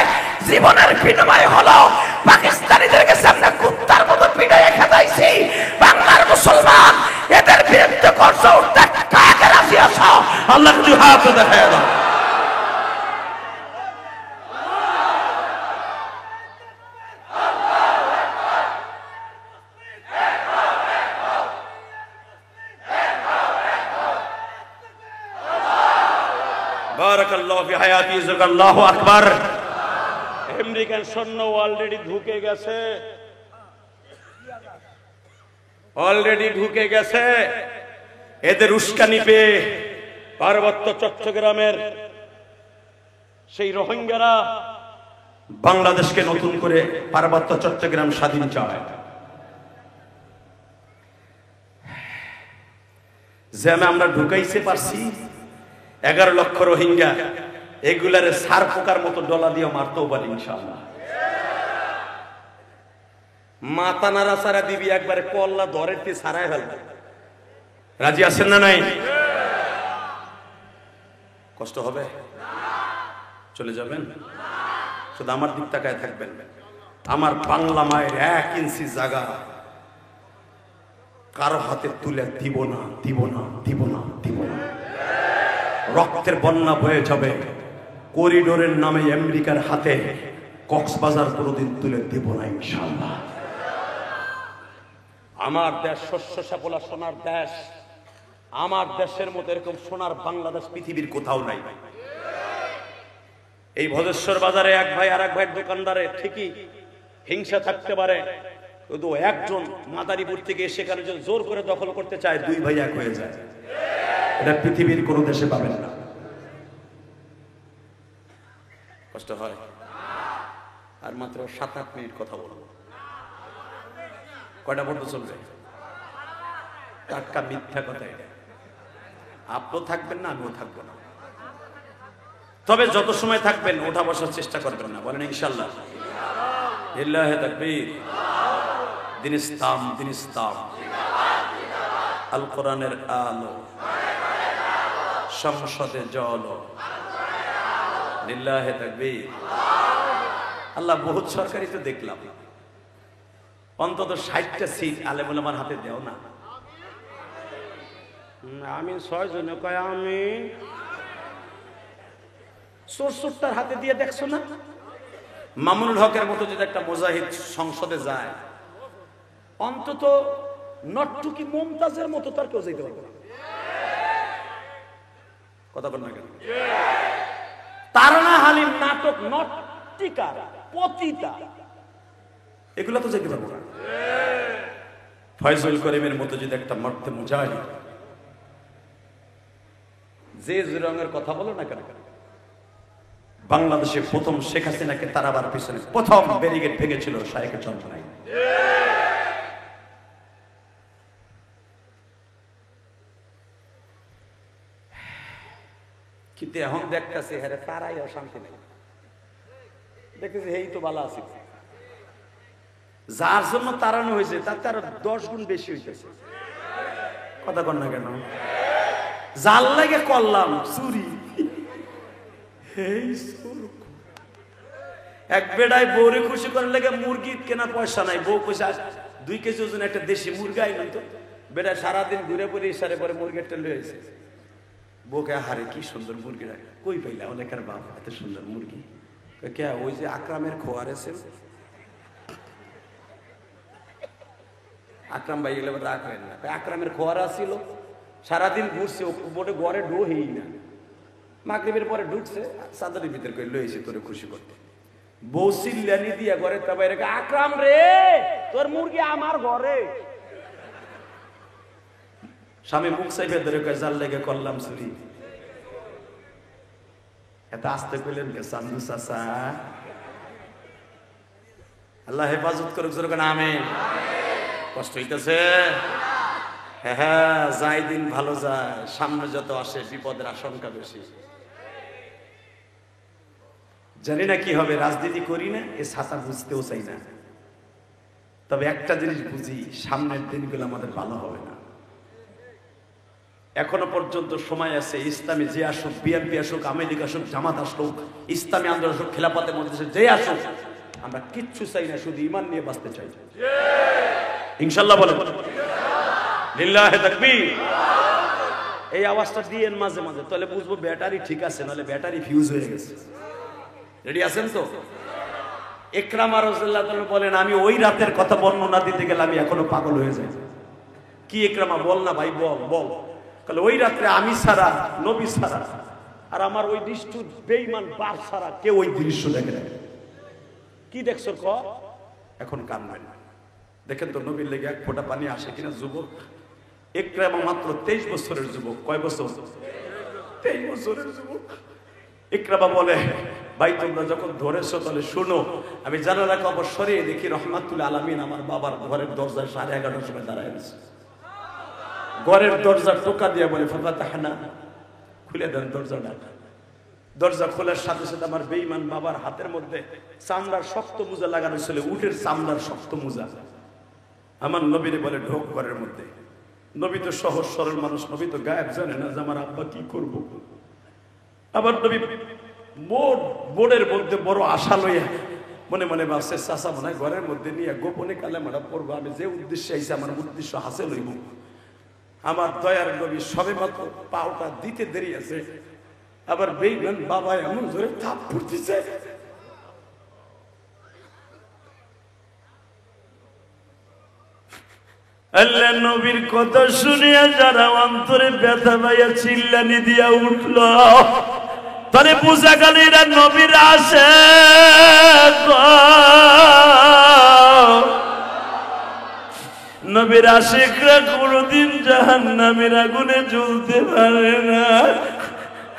Speaker 2: জীবনের বিনিময় হলো পাকিস্তানিদেরকে সামনে কুত্তার মতো পিটাইয়ে খেদাইছি। বাংলার মুসলমান এদের বিরুদ্ধে করছে উঠতে কাকে রাজি আছো? আল্লাহ কিছু হাত দেখায় দাও। বারাকাল্লাহু ফি হায়াতি, আল্লাহু আকবার। আমেরিকান সৈন্য অলরেডি ঢুকে গেছে, অলরেডি ঢুকে গেছে। এদের উস্কানি পেয়ে পার্বত্য চট্টগ্রামের সেই রোহিঙ্গারা বাংলাদেশকে নতুন করে পার্বত্য চট্টগ্রাম স্বাধীন চায়। জ্যামে আমরা ঢুকাইতে পারছি 11 লক্ষ রোহিঙ্গা, এগুলারে সার পোকার মতো ডলা দিয়ে মারতেও পারি ইনশাআল্লাহ। মাথা নাড়া সারা দিবি, একবারে কল্লা ধরে সারাই ফেলবে। রাজি আছেন না নাই? কষ্ট হবে? চলে যাবেন? শুধু আমার দিক তাকায় থাকবেন। আমার বাংলা মায়ের 1 ইঞ্চি জায়গা কারো হাতে তুলে দিব না, দিব না, দিব না, দিব না। রক্তের বন্যা বয়ে যাবে, করিডোরের নামে আমেরিকার হাতে কক্সবাজার কোনোদিন তুলে দিব না ইনশাআল্লাহ। আমার দেশ শস্য শ্যামলা সোনার দেশ, আমার দেশের মতো এরকম সোনার বাংলাদেশ পৃথিবীর কোথাও নাই। এই ভদেশ্বর বাজারে এক ভাই আর এক ভাইয়ের দোকানদারে ঠিকই হিংসা থাকতে পারে, কিন্তু একজন মাদারীপুর থেকে সেখানে যদি জোর করে দখল করতে চায়, 2 ভাই এক হয়ে যায়। এটা পৃথিবীর কোনো দেশে পাবেন না। কষ্ট হয়? আর মাত্র 7-8 মিনিট কথা বলবো। কয়টা পর্যন্ত চলবে? টাটকা মিথ্যা কথা এটা। আপনিও থাকবেন না, আমিও থাকবো না। তবে যত সময় থাকবেন ওঠা বসার চেষ্টা করবেন না, বলেন ইনশাআল্লাহ। লিল্লাহি তাকবীর। দিন ইসলাম, দিন ইসলাম। আল কোরআনের আলো, সংসদে জল। লিল্লাহি তাকবীর। আল্লাহ বহুত সরকারি তো দেখলাম, অন্তত 60টা সিট আলেম ওলামার হাতে দেও না। আমি 6 জনে কয় আমি 64টার হাতে দিয়ে দেখছো না? মামুনুল হকের মতো যদি একটা মুজাহিদ সংসদে যায়, অন্তত নটটুকি মুমতাজের মতো তার কেউ যেতে পারবে না। কথা বল না কেন? তারানা হালিম নাটক, নট্টিকার, পতিতা, এগুলো তো যেতে পারবো না। ফয়জুল করিমের মতো যদি একটা মর্তে মুজাহিদ, যে রঙের কথা বলো না কেন, বাংলাদেশে প্রথম শেখ হাসিনাকে তারাবার পিছনে প্রথম ব্যারিকেড ভেঙেছিল শায়েখের যন্ত্রণায়। কিন্তু এখন দেখতেছে হ্যাঁ তারাই অশান্তি নেই, দেখতেছে এই তো ভালো আছে। যার জন্য তাড়ানো হয়েছে তাতে আরো 10 গুণ বেশি হইতেছে। কথা কন না কেন? জাল লাগে করলাম চুরি, এক বেড়ায় বউরে খুশি করার লেগে মুরগি কেনার পয়সা নাই, বউ পয়সা 2 কেজি ওজন একটা দেশি মুরগি আইন তো, বেড়া সারাদিন ঘুরে পরে ইশারে পরে মুরগিটা লয়ে এসে বউকে, হারে কি সুন্দর মুরগি রাখে, কই পাইলা? অনেকের বাপ এত সুন্দর মুরগি। কে? ওই যে আকরামের খোয়ার আছে, আকরাম ভাই এগুলো রাখবেন না। আকরামের খোয়ারা ছিল, সারাদিন ঘুরছে, বোটে ঘরে ঢোহেই না। মাগরিবের পরে ঢুকছে, চাদরের ভিতর করে লয়েছে তোরে খুশি করতে। বউ সিল্লানি দিয়া ঘরে তা বাইরে, আকরাম রে তোর মুরগি আমার ঘরে। স্বামী মুখ সাইফে ধরে কয়, জাল লেগে করলাম চুরি। এত আসতে পেলেন কে চান্দু চাচা? আল্লাহ হেফাজত করুক, জোরে কোন আমিন। কষ্ট হইতেছে? হ্যাঁ, যাই দিন ভালো যায়, সামনে যত আসে বিপদের আশঙ্কা বেশি। জানি না কি হবে, রাজনীতি করি না, এ ছাতা বুঝতেও চাই না। তবে একটা জিনিস বুঝি, সামনের দিনগুলো আমাদের ভালো হবে না। এখনো পর্যন্ত সময় আছে, ইসলামী যে আসুক, বিএনপি আসুক, আওয়ামী লীগ আসুক, জামাত আসুক, ইসলামী আন্দোলন আসুক, খেলাফতের মধ্যে যে আসুক, আমরা কিচ্ছু চাই না, শুধু ঈমান নিয়ে বাঁচতে চাই। ইনশাআল্লাহ বলেন লিল্লাহি তাকবীর। এই আওয়াজটা দিয়েন মাঝে মাঝে, তাহলে বুঝবো ব্যাটারি ঠিক আছে, নাহলে ব্যাটারি ফিউজ হয়ে গেছে। রেডি আছেন তো? ইকরামা রাদিয়াল্লাহু তাআলা বলেন, আমি ওই রাতের কথা বর্ণনা দিতে গেলে আমি এখনো পাগল হয়ে যাই। কি ইকরামা, বল না ভাই, বল বল। তাহলে ওই রাত্রে আমি ছাড়া, নবী ছাড়া, আর আমার ওই নিষ্ঠুর বেঈমান বাপ ছাড়া কেউ ওই দৃশ্য দেখে না। কি দেখছো ক? এখন কাঁদবেন। দেখেন তো নবীর লেগে এক ফোঁটা পানি আসে কিনা? যুবক ইকরামা মাত্র 23 বছরের যুবক। কয় বছর? 23 বছরের যুবক। ইকরামা বলে, ভাই তোমরা যখন ধরেছো তাহলে শোনো, আমি জানালা কবর সরিয়ে দেখি রহমাতুল আলামিন আমার বাবার ঘরের দরজায় 11:30 সময় দাঁড়ায় আছে। ঘরের দরজা টোকা দিয়ে বলে ফাতাহনা, খুলে দেন দরজাটা। দরজা খোলার সাথে সাথে আমার বেঈমান বাবার হাতের মধ্যে চামড়ার শক্ত মোজা লাগানো ছিল, উটের চামড়ার শক্ত মোজা। আমার নবীরে বলে ঢোক ঘরের মধ্যে। নবী তো সহজ সরল মানুষ, নবী তো গায়েব জানে না যে আমার আব্বা কি করব। আবার নবী বোর্ডের মধ্যে বড় আশা লইয়া মনে মনে ভাবছে চাচা মনে হয় ঘরের মধ্যে নিয়ে গোপনে কালেমাটা পড়বো, আমি যে উদ্দেশ্যে আইছি আমার উদ্দেশ্য হাসিল হইব। আমার দয়ার নবী সবে মাত্র পাওটা দিতে দেরি আছে, আবার বেঈমান বাবা এমন জোরে থাপ্পড় দিছে,
Speaker 1: আল্লাহ নবীর কথা শুনিয়া যারা অন্তরে ব্যথা পাইয়া চিল্লানি দিয়া উঠল, তাহলে বুঝা গেল এরা নবীর আসে। নবীর আশিকরা কোনদিন জাহান্নামের আগুনে জ্বলতে পারে না।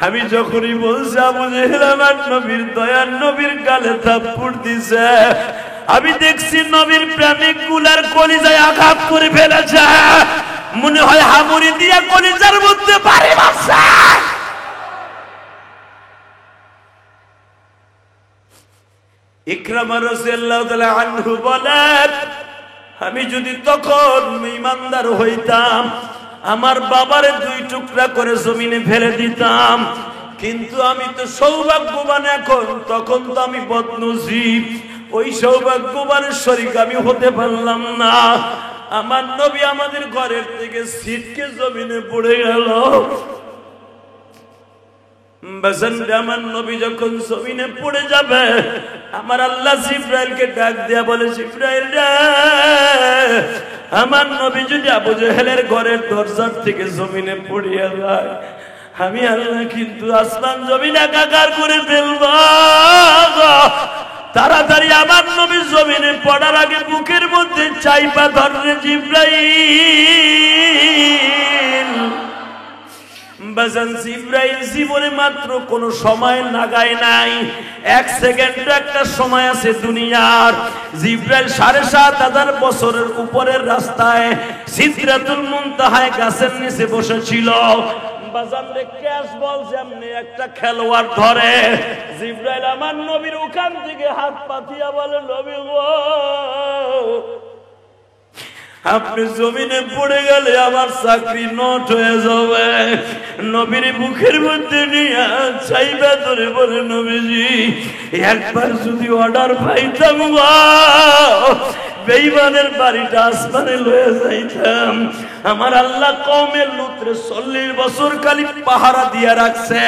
Speaker 1: আমি যখনই বলছি আবু জেহেল আমার নবীর দয়ার নবীর গালে থাপ্পড় দিছে, আমি দেখছি নবীর প্রেমিক গুলার কলিজায় আঘাত করে ফেলেছে, মনে হয় হামুরি দিয়া কলিজার মধ্যে বাড়ি মারছে। ইকরামা রাদিয়াল্লাহু তাআলা আনহু বলেন, আমি যদি তখন ঈমানদার হইতাম আমার বাবারে 2 টুকরা করে জমিনে ফেলে দিতাম, কিন্তু আমি তো সৌভাগ্যবান এখন, তখন তো আমি বদনসিব, ওই সৌভাগ্যবানের শরীক আমি হতে পারলাম না। আমার নবী আমাদের ঘরের থেকে ছিটকে জমিনে পড়ে গেল। আমার নবী যখন জমিনে পড়ে যাবে, আমার আল্লাহ জিবরাইলকে ডাক দিয়া বলে, জিবরাইল রে, আমার নবী যদি আবু জেহেলের ঘরের দরজার থেকে জমিনে পড়িয়া যায়, আমি আল্লাহ কিন্তু আসমান জমিন একাকার করে ফেলব। তাড়াতাড়ি আমার নবী জমিনে পড়ার আগে বুকের মধ্যে চাইপা ধরে জিবরাইল। বাজান জিবরাইল জীবনে মাত্র কোন সময় লাগায় নাই, 1 সেকেন্ড একটা সময় আছে দুনিয়ার। জিবরাইল 7,500 বছরের উপরের রাস্তায় সিদরাতুল মুনতাহায় গাছের নিচে বসেছিল। বাজান রে ক্যাশ বল যেমনি একটা খেলোয়াড় ধরে, জিবরাইল আমার নবীর ওখান থেকে হাত পাতিয়া বলে, নবী গো, আপনি জমিনে পড়ে গেলে আমার চাকরি নট হয়ে যাবে। নবীর বুকের মধ্যে নিয়ে চাইবা ধরে বলে, নবীজি একবার যদি অর্ডার পাইতাম বেঈমানের বাড়িটা আসমানে লয়ে যাইতাম। আমার আল্লাহ কওমের লুতরে 40 বছর খালি পাহারা দিয়া রাখছে।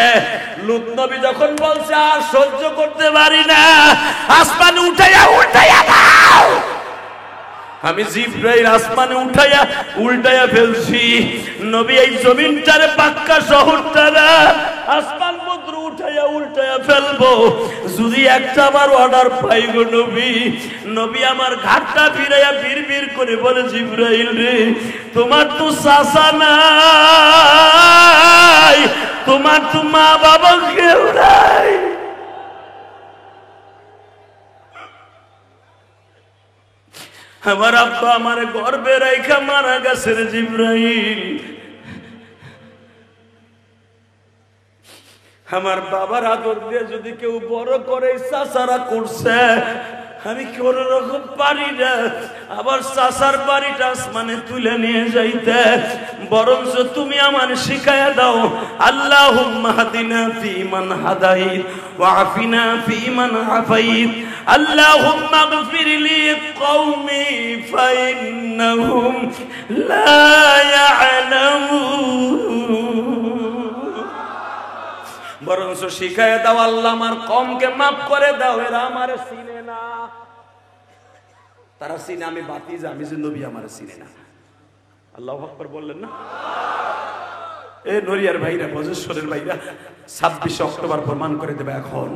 Speaker 1: লুত নবী যখন বলছে আর সহ্য করতে পারি না, আসমানে উঠাইয়া দাও, আমি জিবরাইল আসমানে উল্টাইয়া ফেলছি। নবী এই জমিনটারে পাক্কা শহরটারে আসমান পত্র উল্টাইয়া ফেলবো যদি একটা আবার অর্ডার পাই গো নবী। নবী আমার ঘাটটা ফিরাইয়া বিড়বিড় করে বলে, জিবরাইল রে, তোমার তো চাচা নাই, তোমার তো মা বাবা কেউ নাই, আমার আব্বা আমার গর্বে রাইখা মারা গেছে রে জিবরাইল। আমার বাবার আদর দিয়ে যদি কেউ বড় করে চাচারা করছে, আমি কোন রকম পারি না আবার চাচার বাড়িটা আসমানে তুলে নিয়ে যাইতে, বরঞ্চ তুমি আমার শিখায়া দাও, আল্লাহুম্মা হাদিনা ফীমান হাদাইত ওয়া আফিনা ফীমান আফাইত, আল্লাহুম্মা গফির লি কওমি ফাইন্নাহুম লা ইয়ালামুন। বরঞ্চ শিখায় দাও, আল্লাহ আমার কমকে মাফ করে দাও, এরা আমারে চিনে না। তারা চিনে আমি বাতিজা, আমি যে নবী আমারে চিনে না। আল্লাহু আকবার বললেন না? এ নরিয়ার ভাইরা, বজেশ্বরের ভাইরা, 26 অক্টোবর প্রমাণ করে দেবে। এখন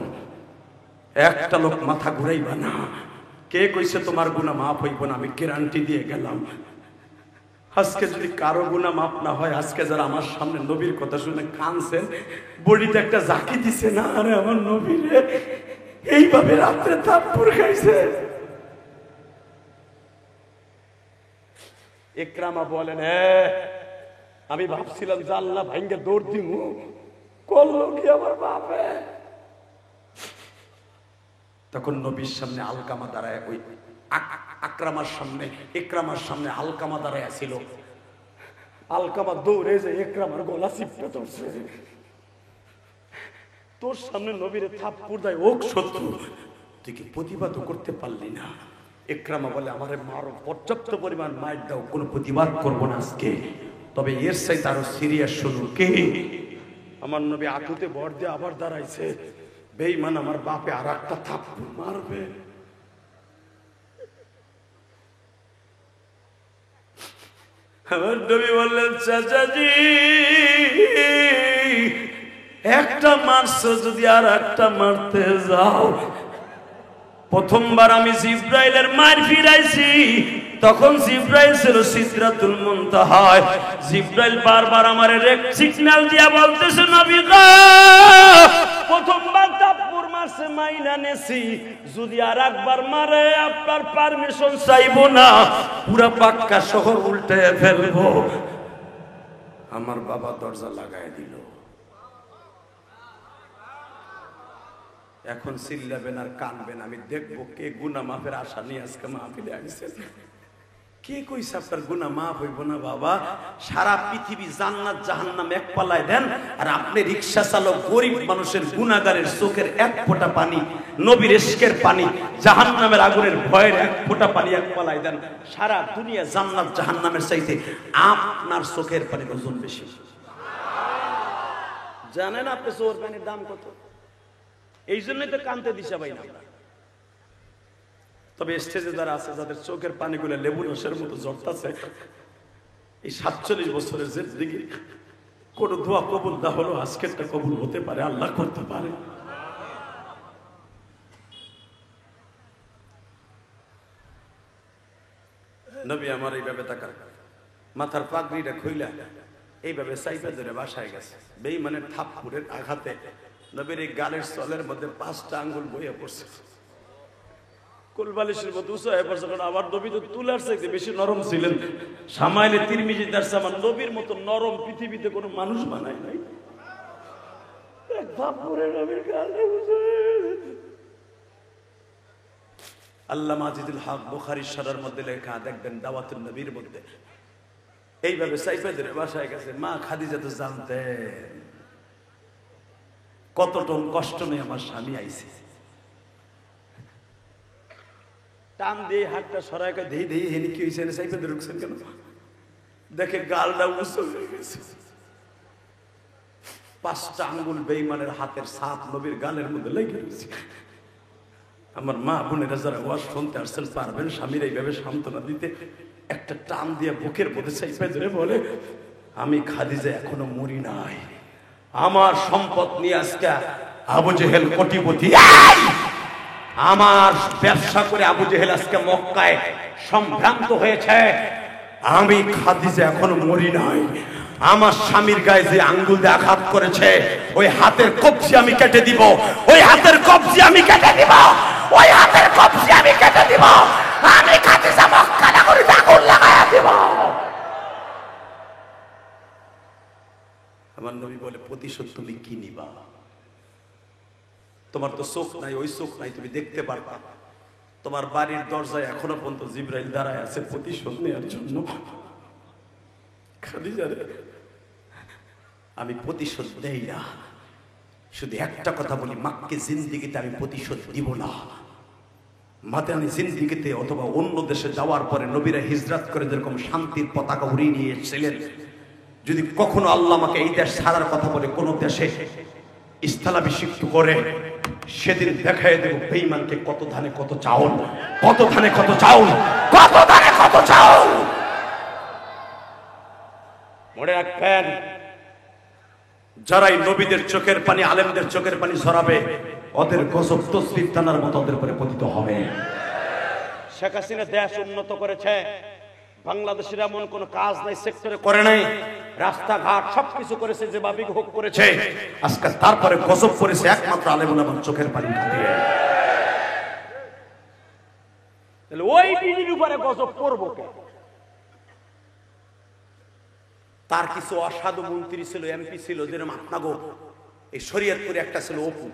Speaker 1: একটা লোক মাথা ঘুরাইবা না। কে কইছে তোমার গুনাহ মাফ হইব না? আমি গ্যারান্টি দিয়ে গেলাম। আজকে যদি কারো গুনাহ মাফ না হয়, আজকে যারা আমার সামনে নবীর কথা শুনে কানছেন, বডিতে একটা জাকি দিছে না, আরে আমার নবীরে এইভাবে রাত্রে থাপ্পড় খাইছে। ইকরামা বলেন,
Speaker 2: আমি ভাবছিলাম যে আল্লাহ ভাঙ্গে দৌড় দিব, করলো কি আমার বাপে। তখন নবীর সামনে আলকামা দাঁড়ায়, ওই আকরামার সামনে ইকরামার সামনে আলকামা দাঁড়ায় ছিল। আলকামা দৌড়ে যে ইকরামার গলা চিপতে ধরছে, তোর সামনে নবীরে থাপ্পড় দেয়, ওক শত্রু, তুই কি প্রতিবাদ করতে পারলি না? ইকরামা বলে, আমারে মারো, পর্যাপ্ত পরিমাণ মাইর দাও, কোনো প্রতিবাদ করবো না আজকে। তবে এর চাইতে আরো সিরিয়াস শুরু কে? আমার নবী আঁটুতে ভর দিয়ে আবার দাঁড়াইছে, বেঈমান আমার বাপে আর একটা থাপ্পড় মারবে।
Speaker 1: আমার নবী বললেন, চাচাজি একটা মারছো, যদি আর একটা মারতে যাও। প্রথমবার আমি জিব্রাইলের মার ফিরাইছি, তখন জিব্রাইল ছিল সিদরাতুল মুনতাহায়। জিব্রাইল বারবার আমারে সিগন্যাল দিয়া বলতেছে, নবী গো প্রথমবার থাপ্পড় মারছে মাইনা নেছি, যদি আর একবার মারে আপনার পারমিশন চাইবো না, পুরা পাক্কা শহর উল্টে ফেলবো। আমার বাবা দরজা লাগায় দিল। এখন চিল্লাবেন আর কানবেন, আমি দেখবো কে গুনাহ মাফের আশা নিয়ে আজকে মাহফিলে আসছে। কে কইছে আপনার গুনাহ মাফ হইব না? বাবা, সারা পৃথিবী জান্নাত জাহান্নাম এক পাল্লায় দেন, আর আপনি রিকশা চালক গরিব মানুষের গুনাহগারের চোখের এক ফোঁটা পানি, নবীর ইশকের পানি, জাহান্নামের আগুনের ভয়ের এক ফোঁটা পানি এক পাল্লায় দেন, সারা দুনিয়া জান্নাত জাহান্নামের চাইতে আপনার চোখের পানির ওজন বেশি। জানেন আপনি চোখের পানির দাম কত? এই জন্যই তো কানতে দিশা পাই না। তবে স্টেজে যারা আছে, যাদের চোখের পানিগুলো লেবু রসের মতো জড়তাছে, এই 47 বছরের জিন্দেগি কোন দোয়া কবুল না হলো আজকেরটা কবুল হতে পারে, আল্লাহ করতে পারে। নবী আমার এইভাবে তাকার, মাথার পাগড়িটা খুইলা এইভাবে সাইফা ধরে বাসায় গেছে। বেঈমানের থাপ্পড়ের আঘাতে নবীর এই গালের তলের মধ্যে 5টা আঙ্গুল বইয়া পড়ছে, কুলবালিশের মতো উঁচু হয়ে পড়ছে। কারণ আমার নবী তো তুলার চাইতে বেশি নরম ছিলেন। সামাইলে তিরমিজি দারছে, আমার নবীর মতো নরম পৃথিবীতে কোনো মানুষ বানায় নাই। নবীর গালে আল্লামা আজিজুল হক বুখারী শরীর মধ্যে লেখা, দেখবেন দাওয়াতুন নবীর মধ্যে এইভাবে সাইফা ধরে বাসায় গেছে। মা খাদিজা তো জানতেন কতটুকু কষ্ট নিয়ে আমার স্বামী আইছে। টান দিয়ে হাতটা সরাই ধেই ধেই হেনি কি হয়েছে, সাইফা ধরে ঢুকছেন কেন? দেখে গালটা উঁচু হয়ে গেছে। 5টা আঙ্গুল বেঈমানের হাতের ছাপ নবীর গালের মধ্যে লেগে গেছে। আমার মা বোনেরা যারা ওয়াজ শুনতে আসছেন পারবেন স্বামীর এইভাবে সান্ত্বনা দিতে। একটা টান দিয়ে বুকের মধ্যে সাইফা ধরে বলে, আমি খাদিজা এখনো মরি নাই, আমার সম্পদ নিয়ে আজকে আবু জেহেল কোটিপতি, আমার ব্যবসা করে আবু জেহেল আজকে মক্কায় সম্ভ্রান্ত হয়েছে, আমি খাদিজা এখনো মরি নাই। আমার স্বামীর গায়ে যে আঙ্গুল দিয়ে আঘাত করেছে, ওই হাতের কবজি আমি কেটে দিব, ওই হাতের কবজি আমি কেটে দিব, ওই হাতের কবজি আমি কেটে দিব, আমি খাদিজা মক্কা নগরীতে আগুন লাগায়া দিব। আমার নবী বলে, প্রতিশোধ তুমি কি নিবা? তোমার তো চোখ নাই, ওই চোখ নাই, তুমি দেখতে পারবা। তোমার বাড়ির দরজায় এখনো পর্যন্ত জিবরাইল দাঁড়ায় আছে প্রতিশোধ নেওয়ার জন্য। খাদিজা রে, আমি প্রতিশোধ দেই না, শুধু একটা কথা বলি, মাক্কে জিন্দিগিতে আমি প্রতিশোধ দিব না। মাদানী জিন্দিগিতে অথবা অন্য দেশে যাওয়ার পরে নবীরা হিজরত করে যেরকম শান্তির পতাকা উড়িয়ে নিয়ে এসেছিলেন, যদি কখনো আল্লাহ আমাকে এই দেশ ছাড়ার কথা বলে কোন দেশে স্থলাভিষিক্ত করে, সেদিন দেখাই দেব বেঈমানকে কত ধানে কত চাউল, কত ধানে কত চাউল, কত ধানে কত চাউল। মনে রাখবেন, যারাই নবীদের চোখের পানি, আলেমদের চোখের পানি ঝরাবে, ওদের গজব তসবিহ টানার মতো ওদের উপরে পতিত হবে। শেখ হাসিনা দেশ উন্নত করেছে, বাংলাদেশের এমন কোন কাজ নাই সেক্টরে করে নাই, রাস্তাঘাট সবকিছু করেছে, যে বাবি হোক করেছে, আজকে তারপরে গজব করেছে একমাত্র আলেম ওলামার চোখের পানি খাতিরে। তাহলে ওই বিবির উপরে গজব করবো কে?
Speaker 2: তার কিছু অসাধু মন্ত্রী ছিল, এমপি ছিল, যেরকম আপনাগো এই শরীয়তপুরে একটা ছিল অপু,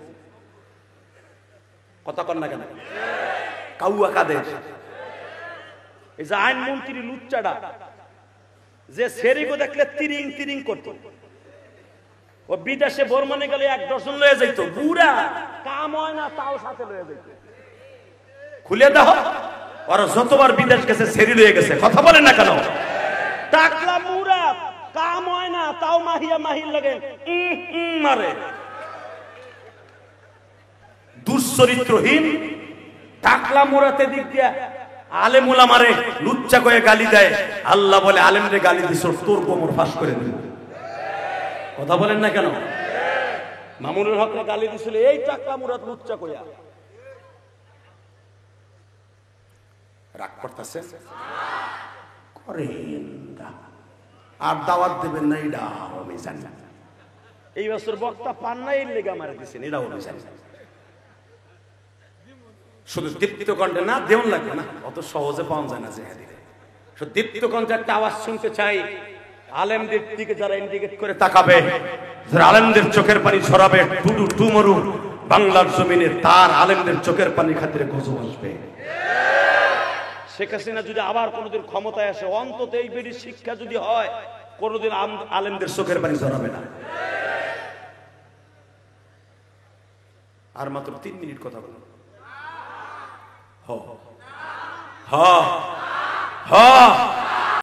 Speaker 2: কথা কন না কেন, কাউয়া কাদের,
Speaker 1: এই যে আইনমন্ত্রী লুচ্চাটা যে সেরিগো দেখলে তিরিং তিরিং করতো, ও বিদেশে বর্মনে গেলে 1 ডজন লয়ে যাইতো, বুড়া কাম হয় না তাও সাথে লয়ে যাইতো।
Speaker 2: খুলে দাও, ওরা যতবার বিদেশ গেছে সেরি লয়ে গেছে, কথা বলেন না কেন?
Speaker 1: টাকলা মুরা কাম হয় না তাও মাহিয়া মাহির লাগে মারে।
Speaker 2: দুশ্চরিত্রহীন টাকলা মুরাতে দিক দিয়া আলেম ওলামারে লুচ্চা কয়ে গালি দেয়। আল্লাহ বলে আলেমরে গালি দিছ তোর কোমর ফাঁস করে দিল, কথা বলেন না কেন?
Speaker 1: মামুনুল হকরে গালি দিছিল এই টাকলা মুরাত লুচ্চা কইয়া।
Speaker 2: রাগ করতেছে করেন না, আর দাওয়াত দেবেন না, এটা আমি জানি না।
Speaker 1: এই বছর বক্তা পান না এর লেগে মারা দিছেন,
Speaker 2: এটাও আমি জানি না। শুধু দীপ্ত কণ্ঠে না দেওয়ান লাগবে না, অত সহজে পাওয়া যায় না। যে শুধু দীপ্ত কণ্ঠে একটা আওয়াজ শুনতে চাই, আলেমদের দিকে যারা ইন্ডিকেট করে তাকাবে, যারা আলেমদের চোখের পানি ছড়াবে, টুডু টুমরু বাংলার জমিনে তার আলেমদের চোখের পানি খাতিরে গজব আসবে।
Speaker 1: শেখ হাসিনা যদি আবার কোনোদিন ক্ষমতায় আসে, অন্তত এই বেরির শিক্ষা যদি হয়, কোনোদিন আলেমদের
Speaker 2: চোখের পানি ঝরাবে না। আর মাত্র 3 মিনিট কথা বলো। হ হ হ